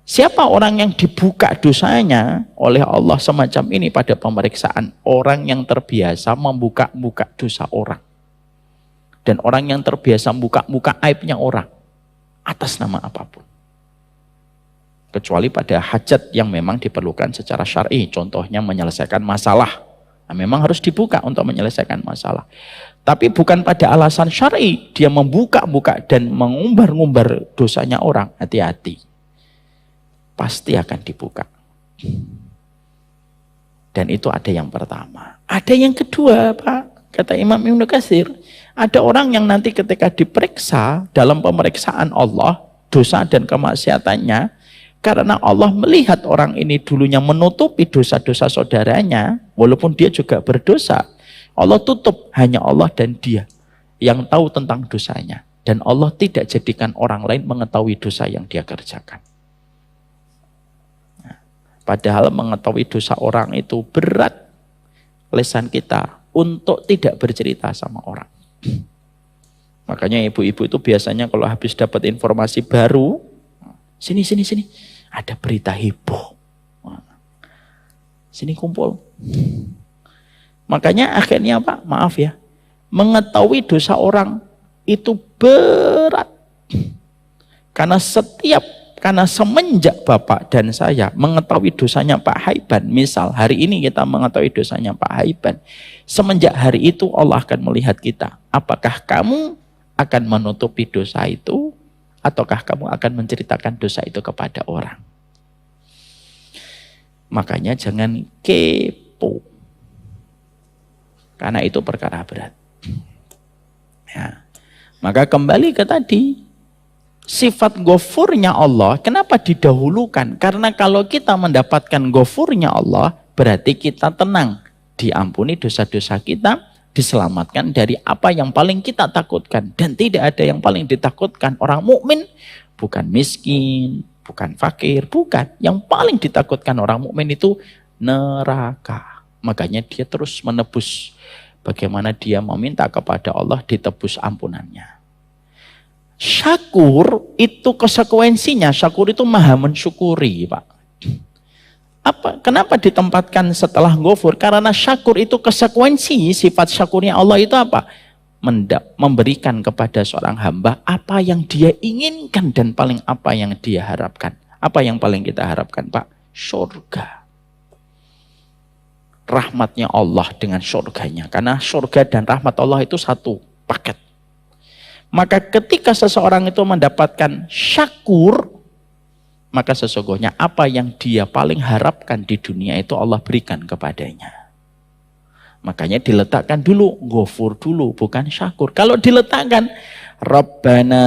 Siapa orang yang dibuka dosanya oleh Allah semacam ini pada pemeriksaan? Orang yang terbiasa membuka-buka dosa orang. Dan orang yang terbiasa membuka-buka aibnya orang. Atas nama apapun. Kecuali pada hajat yang memang diperlukan secara syar'i. Contohnya menyelesaikan masalah. Nah, memang harus dibuka untuk menyelesaikan masalah. Tapi bukan pada alasan syar'i. Dia membuka-buka dan mengumbar-ngumbar dosanya orang. Hati-hati. Pasti akan dibuka. Dan itu ada yang pertama. Ada yang kedua, Pak. Kata Imam Ibnu Katsir. Ada orang yang nanti ketika diperiksa dalam pemeriksaan Allah, dosa dan kemaksiatannya, karena Allah melihat orang ini dulunya menutupi dosa-dosa saudaranya, walaupun dia juga berdosa, Allah tutup, hanya Allah dan dia yang tahu tentang dosanya. Dan Allah tidak jadikan orang lain mengetahui dosa yang dia kerjakan. Nah, padahal mengetahui dosa orang itu berat lisan kita untuk tidak bercerita sama orang. Makanya ibu-ibu itu biasanya kalau habis dapat informasi baru, sini. Ada berita heboh. Sini kumpul. Makanya akhirnya Pak, maaf ya, mengetahui dosa orang itu berat. Karena semenjak Bapak dan saya mengetahui dosanya Pak Haiban, misal hari ini kita mengetahui dosanya Pak Haiban, semenjak hari itu Allah akan melihat kita. Apakah kamu akan menutupi dosa itu, ataukah kamu akan menceritakan dosa itu kepada orang? Makanya jangan kepo. Karena itu perkara berat. Ya. Maka kembali ke tadi, sifat ghafurnya Allah, kenapa didahulukan? Karena kalau kita mendapatkan ghafurnya Allah, berarti kita tenang. Diampuni dosa-dosa kita, diselamatkan dari apa yang paling kita takutkan. Dan tidak ada yang paling ditakutkan orang mukmin, bukan miskin, bukan fakir, bukan. Yang paling ditakutkan orang mukmin itu neraka. Makanya dia terus menebus. Bagaimana dia meminta kepada Allah ditebus ampunannya. Syakur itu konsekuensinya, syakur itu maha mensyukuri, Pak. Kenapa ditempatkan setelah ghafur? Karena syakur itu konsekuensi, sifat syakurnya Allah itu apa? Memberikan kepada seorang hamba apa yang dia inginkan dan paling apa yang dia harapkan. Apa yang paling kita harapkan, Pak? Surga. Rahmatnya Allah dengan surganya. Karena surga dan rahmat Allah itu satu paket. Maka ketika seseorang itu mendapatkan syakur, maka sesungguhnya apa yang dia paling harapkan di dunia itu Allah berikan kepadanya. Makanya diletakkan dulu, ghafur dulu, bukan syakur. Kalau diletakkan, Rabbana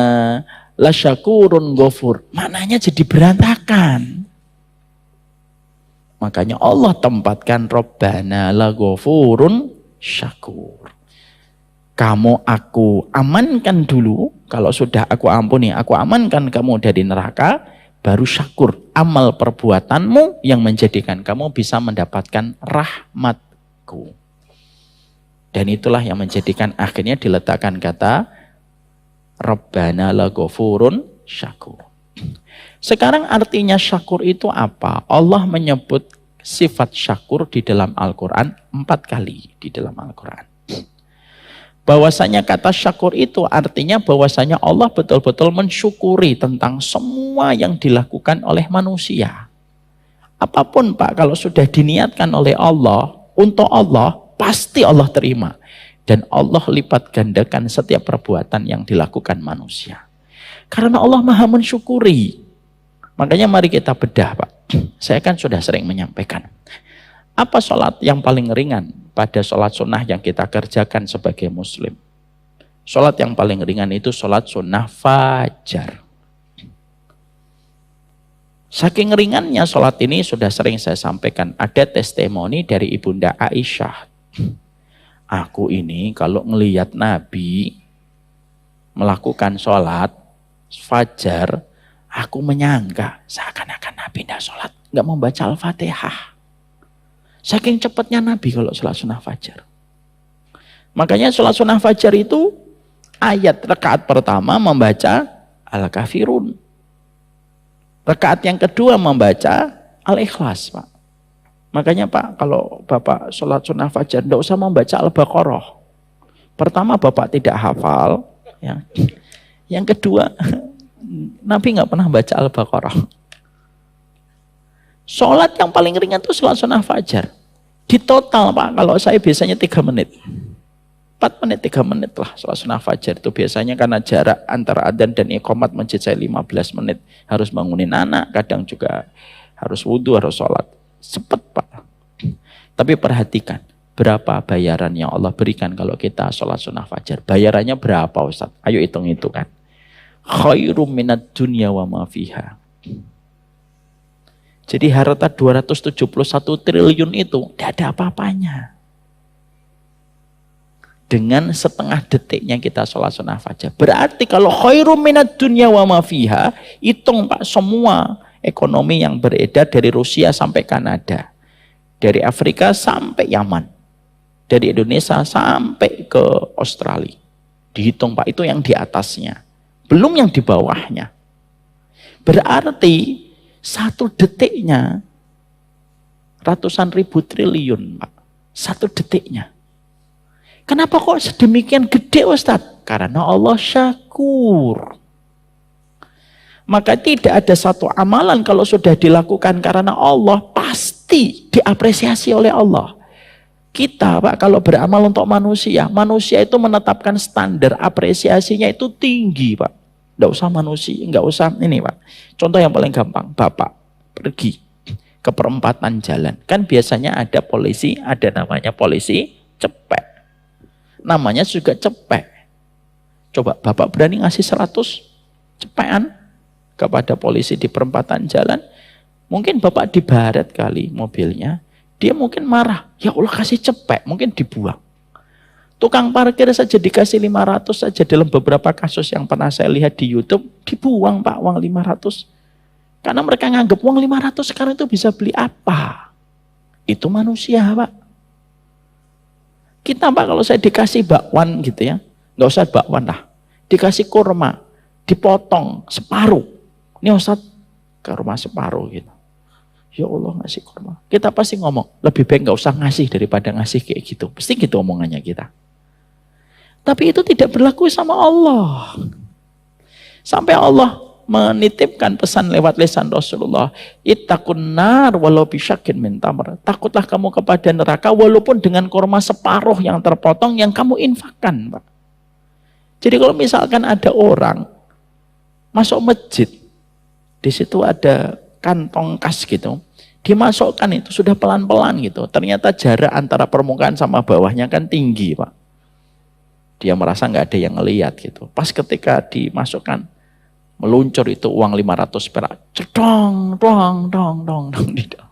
la syakurun ghafur, maknanya jadi berantakan. Makanya Allah tempatkan Rabbana la ghafurun syakur. Kamu aku amankan dulu, kalau sudah aku ampuni, aku amankan kamu dari neraka, baru syakur amal perbuatanmu yang menjadikan kamu bisa mendapatkan rahmatku. Dan itulah yang menjadikan akhirnya diletakkan kata Rabbana la ghafurun syakur. Sekarang artinya syakur itu apa? Allah menyebut sifat syakur di dalam Al-Quran 4 kali di dalam Al-Quran. Bahwasanya kata syakur itu artinya bahwasanya Allah betul-betul mensyukuri tentang semua yang dilakukan oleh manusia. Apapun Pak, kalau sudah diniatkan oleh Allah, untuk Allah, pasti Allah terima. Dan Allah lipat gandakan setiap perbuatan yang dilakukan manusia. Karena Allah maha mensyukuri. Makanya mari kita bedah Pak. Saya kan sudah sering menyampaikan. Apa sholat yang paling ringan pada sholat sunnah yang kita kerjakan sebagai muslim? Sholat yang paling ringan itu sholat sunnah fajar. Saking ringannya sholat ini sudah sering saya sampaikan. Ada testimoni dari Ibunda Aisyah. Aku ini kalau ngelihat Nabi melakukan sholat fajar, aku menyangka seakan-akan Nabi tidak sholat, nggak membaca Al-Fatihah. Saking cepatnya Nabi kalau sholat sunnah fajar. Makanya sholat sunnah fajar itu ayat rakaat pertama membaca Al-Kafirun. Rakaat yang kedua membaca Al-Ikhlas, Pak. Makanya Pak, kalau Bapak sholat sunnah fajar, tidak usah membaca Al-Baqarah. Pertama Bapak tidak hafal. Ya. Yang kedua, Nabi nggak pernah baca Al-Baqarah. Sholat yang paling ringan itu sholat sunnah fajar. Di total Pak, kalau saya biasanya 3 menit. 4 menit, 3 menit lah sholat sunnah fajar itu biasanya karena jarak antara adzan dan iqamat masjid saya 15 menit. Harus bangunin anak, kadang juga harus wudhu, harus sholat. Cepet Pak. Tapi perhatikan, berapa bayaran yang Allah berikan kalau kita sholat sunnah fajar? Bayarannya berapa Ustaz? Ayo hitung-hitungan. Khairum minad dunya wa ma fiha. Jadi harta 271 triliun itu tidak ada apa-apanya. Dengan setengah detiknya kita sholat sunnah fajar. Berarti kalau khairum minad dunya wa ma fiha, hitung Pak semua ekonomi yang beredar dari Rusia sampai Kanada. Dari Afrika sampai Yaman. Dari Indonesia sampai ke Australia. Dihitung Pak, itu yang di atasnya. Belum yang di bawahnya. Berarti 1 detiknya ratusan ribu triliun, Pak. 1 detiknya. Kenapa kok sedemikian gede, Ustadz? Karena Allah syakur. Maka tidak ada satu amalan kalau sudah dilakukan karena Allah, pasti diapresiasi oleh Allah. Kita, Pak, kalau beramal untuk manusia, manusia itu menetapkan standar apresiasinya itu tinggi, Pak. Nggak usah manusia, nggak usah ini, Pak. Contoh yang paling gampang, Bapak pergi ke perempatan jalan. Kan biasanya ada polisi, ada namanya polisi cepek. Namanya juga cepek. Coba Bapak berani ngasih 100 cepekan kepada polisi di perempatan jalan, mungkin Bapak dibaret kali mobilnya, dia mungkin marah, ya Allah kasih cepek, mungkin dibuang. Tukang parkir saja dikasih 500 saja, dalam beberapa kasus yang pernah saya lihat di YouTube, dibuang, Pak, uang 500. Karena mereka nganggap uang 500 sekarang itu bisa beli apa? Itu manusia, Pak. Kita, Pak, kalau saya dikasih bakwan gitu ya, nggak usah bakwan lah, dikasih kurma, dipotong separuh. Ini Ustaz ke rumah separuh gitu. Ya Allah ngasih kurma. Kita pasti ngomong, lebih baik nggak usah ngasih daripada ngasih kayak gitu. Pasti gitu omongannya kita. Tapi itu tidak berlaku sama Allah. Sampai Allah menitipkan pesan lewat lisan Rasulullah, ittaqun nar walau bisyakin min tamr. Takutlah kamu kepada neraka walaupun dengan kurma separuh yang terpotong yang kamu infakkan, Pak. Jadi kalau misalkan ada orang masuk masjid, di situ ada kantong kas gitu, dimasukkan itu sudah pelan-pelan gitu. Ternyata jarak antara permukaan sama bawahnya kan tinggi, Pak. Dia merasa nggak ada yang ngelihat gitu. Pas ketika dimasukkan, meluncur itu uang 500 perak. Cedong, dong, dong, dong, dong.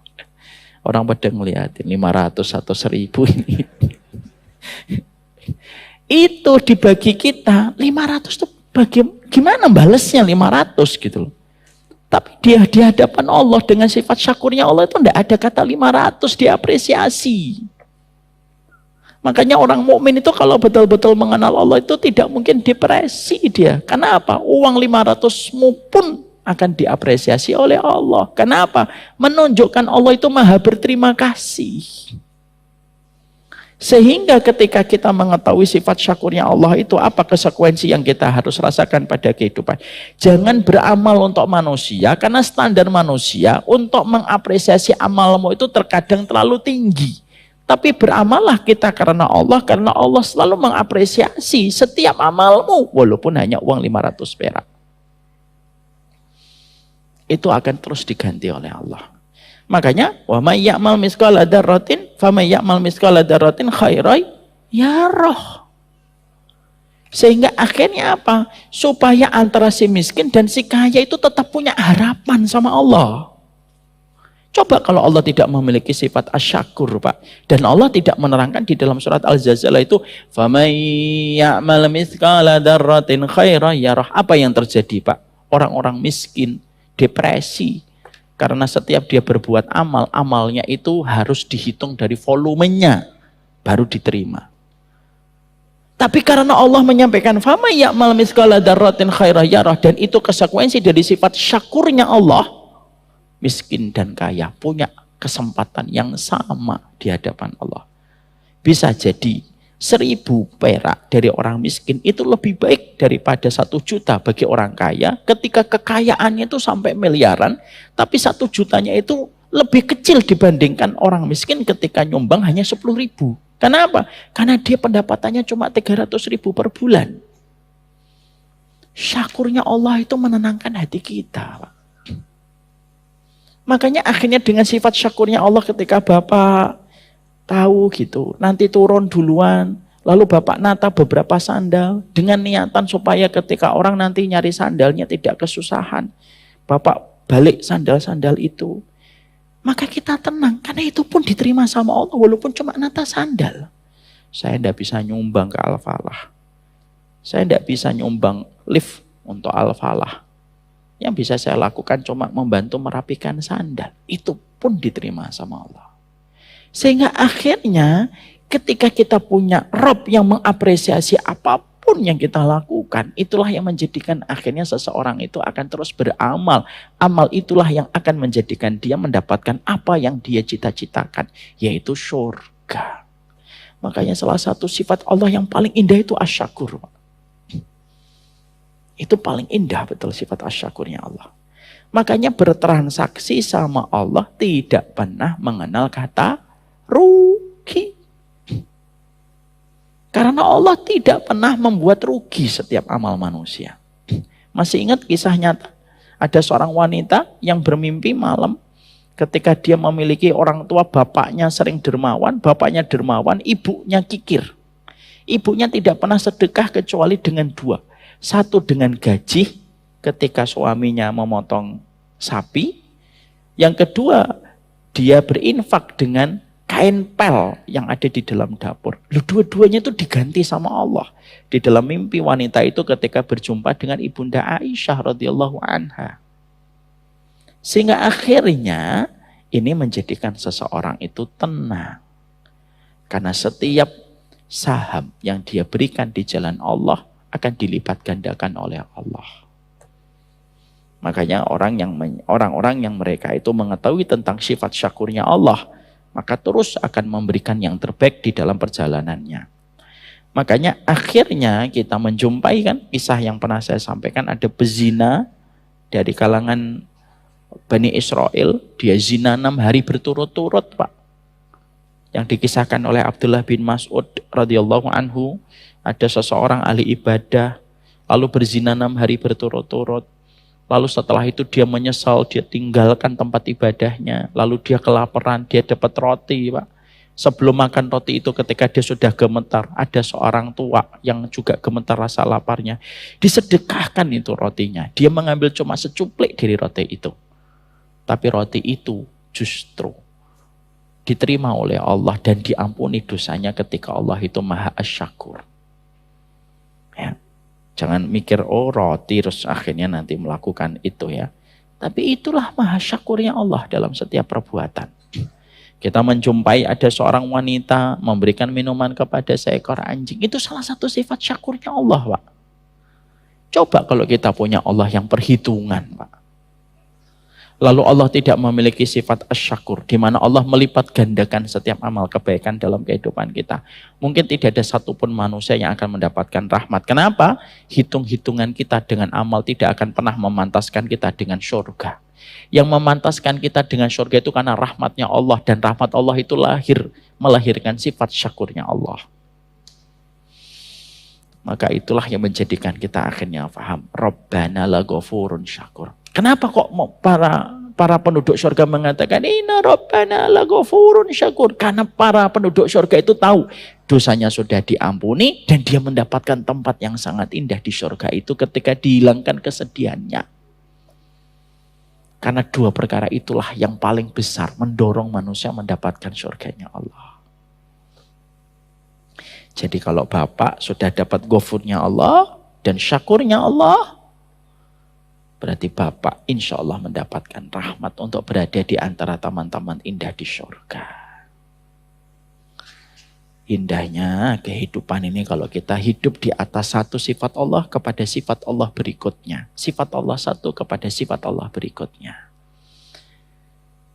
Orang pada ngeliatin 500 atau 1000 ini. Itu dibagi kita, 500 itu bagi, gimana balesnya 500 gitu loh. Tapi dia di hadapan Allah dengan sifat syakurnya Allah itu enggak ada kata 500 diapresiasi. Makanya orang mukmin itu kalau betul-betul mengenal Allah itu tidak mungkin depresi dia. Kenapa? Uang 500-mu pun akan diapresiasi oleh Allah. Kenapa? Menunjukkan Allah itu maha berterima kasih. Sehingga ketika kita mengetahui sifat syakurnya Allah itu apa konsekuensi yang kita harus rasakan pada kehidupan. Jangan beramal untuk manusia karena standar manusia untuk mengapresiasi amalmu itu terkadang terlalu tinggi. Tapi beramallah kita karena Allah selalu mengapresiasi setiap amalmu walaupun hanya uang 500 perak. Itu akan terus diganti oleh Allah. Makanya wa may ya'mal mithqala dzarratin famay ya'mal mithqala dzarratin khairan yarah. Sehingga akhirnya apa? Supaya antara si miskin dan si kaya itu tetap punya harapan sama Allah. Coba kalau Allah tidak memiliki sifat asyakur, Pak. Dan Allah tidak menerangkan di dalam surat Al-Zalzalah itu famay ya'mal mithqala dzarratin khairan yarah. Apa yang terjadi, Pak? Orang-orang miskin, depresi. Karena setiap dia berbuat amal, amalnya itu harus dihitung dari volumenya, baru diterima. Tapi karena Allah menyampaikan fama ya'mal mithqala dzarratin khairan yarah, dan itu konsekuensi dari sifat syakurnya Allah, miskin dan kaya punya kesempatan yang sama di hadapan Allah. Bisa jadi 1000 perak dari orang miskin itu lebih baik daripada 1 juta bagi orang kaya ketika kekayaannya itu sampai miliaran, tapi 1 jutanya itu lebih kecil dibandingkan orang miskin ketika nyumbang hanya 10.000. Kenapa? Karena dia pendapatannya cuma 300.000 per bulan. Syakurnya Allah itu menenangkan hati kita, Pak. Makanya akhirnya dengan sifat syakurnya Allah ketika Bapak tahu gitu, nanti turun duluan, lalu Bapak nata beberapa sandal dengan niatan supaya ketika orang nanti nyari sandalnya tidak kesusahan. Bapak balik sandal-sandal itu. Maka kita tenang, karena itu pun diterima sama Allah walaupun cuma nata sandal. Saya tidak bisa nyumbang ke Al-Falah. Saya tidak bisa nyumbang lift untuk Al-Falah. Yang bisa saya lakukan cuma membantu merapikan sandal. Itu pun diterima sama Allah. Sehingga akhirnya ketika kita punya Rob yang mengapresiasi apapun apapun yang kita lakukan, itulah yang menjadikan akhirnya seseorang itu akan terus beramal. Amal itulah yang akan menjadikan dia mendapatkan apa yang dia cita-citakan, yaitu surga. Makanya salah satu sifat Allah yang paling indah itu asyakur. Itu paling indah betul sifat asyakurnya Allah. Makanya bertransaksi sama Allah tidak pernah mengenal kata rugi. Karena Allah tidak pernah membuat rugi setiap amal manusia. Masih ingat kisah nyata? Ada seorang wanita yang bermimpi malam ketika dia memiliki orang tua, bapaknya sering dermawan, ibunya kikir. Ibunya tidak pernah sedekah kecuali dengan dua. Satu dengan gaji ketika suaminya memotong sapi. Yang kedua, dia berinfak dengan kain pel yang ada di dalam dapur. Dua-duanya itu diganti sama Allah. Di dalam mimpi wanita itu ketika berjumpa dengan Ibunda Aisyah radhiyallahu anha. Sehingga akhirnya ini menjadikan seseorang itu tenang. Karena setiap saham yang dia berikan di jalan Allah akan dilipat gandakan oleh Allah. Makanya orang-orang yang mereka itu mengetahui tentang sifat syakurnya Allah, maka terus akan memberikan yang terbaik di dalam perjalanannya. Makanya akhirnya kita menjumpai kan kisah yang pernah saya sampaikan, ada pezina dari kalangan Bani Israel, dia zina 6 hari berturut-turut, Pak. Yang dikisahkan oleh Abdullah bin Mas'ud radhiyallahu anhu, ada seseorang ahli ibadah lalu berzina 6 hari berturut-turut. Lalu setelah itu dia menyesal, dia tinggalkan tempat ibadahnya. Lalu dia kelaparan, dia dapat roti, Pak. Sebelum makan roti itu ketika dia sudah gemetar, ada seorang tua yang juga gemetar rasa laparnya. Disedekahkan itu rotinya. Dia mengambil cuma secuplik dari roti itu. Tapi roti itu justru diterima oleh Allah dan diampuni dosanya ketika Allah itu Maha Asyakur. Ya. Jangan mikir, oh roti terus akhirnya nanti melakukan itu ya. Tapi itulah Maha Syakurnya Allah dalam setiap perbuatan. Kita menjumpai ada seorang wanita memberikan minuman kepada seekor anjing. Itu salah satu sifat syakurnya Allah, Pak. Coba kalau kita punya Allah yang perhitungan, Pak. Lalu Allah tidak memiliki sifat asyakur, di mana Allah melipat gandakan setiap amal kebaikan dalam kehidupan kita. Mungkin tidak ada satupun manusia yang akan mendapatkan rahmat. Kenapa? Hitung-hitungan kita dengan amal tidak akan pernah memantaskan kita dengan surga. Yang memantaskan kita dengan surga itu karena rahmatnya Allah. Dan rahmat Allah itu melahirkan sifat syakurnya Allah. Maka itulah yang menjadikan kita akhirnya paham. Rabbana laghafurun syakur. Kenapa kok para penduduk surga mengatakan inna rabbana laghafurun syakur? Karena para penduduk surga itu tahu dosanya sudah diampuni dan dia mendapatkan tempat yang sangat indah di surga itu ketika dihilangkan kesedihannya. Karena dua perkara itulah yang paling besar mendorong manusia mendapatkan surganya Allah. Jadi kalau Bapak sudah dapat ghafurnya Allah dan syakurnya Allah, berarti Bapak insya Allah mendapatkan rahmat untuk berada di antara taman-taman indah di surga. Indahnya kehidupan ini kalau kita hidup di atas satu sifat Allah kepada sifat Allah berikutnya. Sifat Allah satu kepada sifat Allah berikutnya.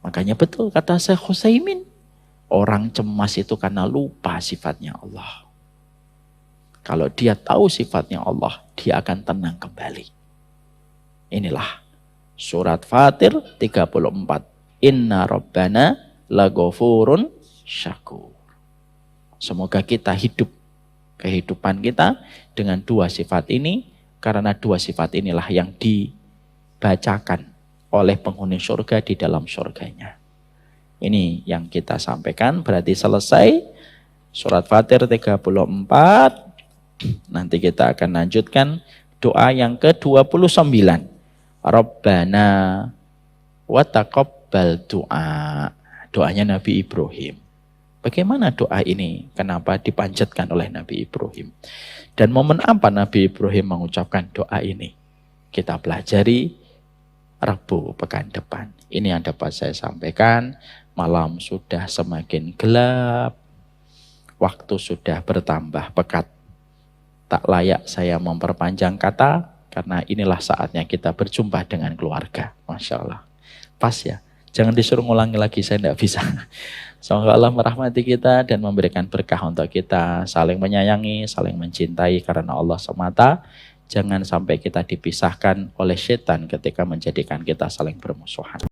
Makanya betul kata Syekh Utsaimin, orang cemas itu karena lupa sifatnya Allah. Kalau dia tahu sifatnya Allah, dia akan tenang kembali. Inilah surat Fatir 34. Inna rabbana laghafurun syakur. Semoga kita hidup kehidupan kita dengan dua sifat ini. Karena dua sifat inilah yang dibacakan oleh penghuni surga di dalam surganya. Ini yang kita sampaikan. Berarti selesai surat Fatir 34. Nanti kita akan lanjutkan doa yang ke-29. Rabbana wa taqabbal doa. Doanya Nabi Ibrahim. Bagaimana doa ini? Kenapa dipanjatkan oleh Nabi Ibrahim? Dan momen apa Nabi Ibrahim mengucapkan doa ini? Kita pelajari Rabu pekan depan. Ini yang dapat saya sampaikan. Malam sudah semakin gelap. Waktu sudah bertambah pekat. Tak layak saya memperpanjang kata, karena inilah saatnya kita berjumpa dengan keluarga. Masya Allah. Pas ya. Jangan disuruh ngulangi lagi, saya tidak bisa. Semoga Allah merahmati kita dan memberikan berkah untuk kita. Saling menyayangi, saling mencintai karena Allah semata. Jangan sampai kita dipisahkan oleh setan ketika menjadikan kita saling bermusuhan.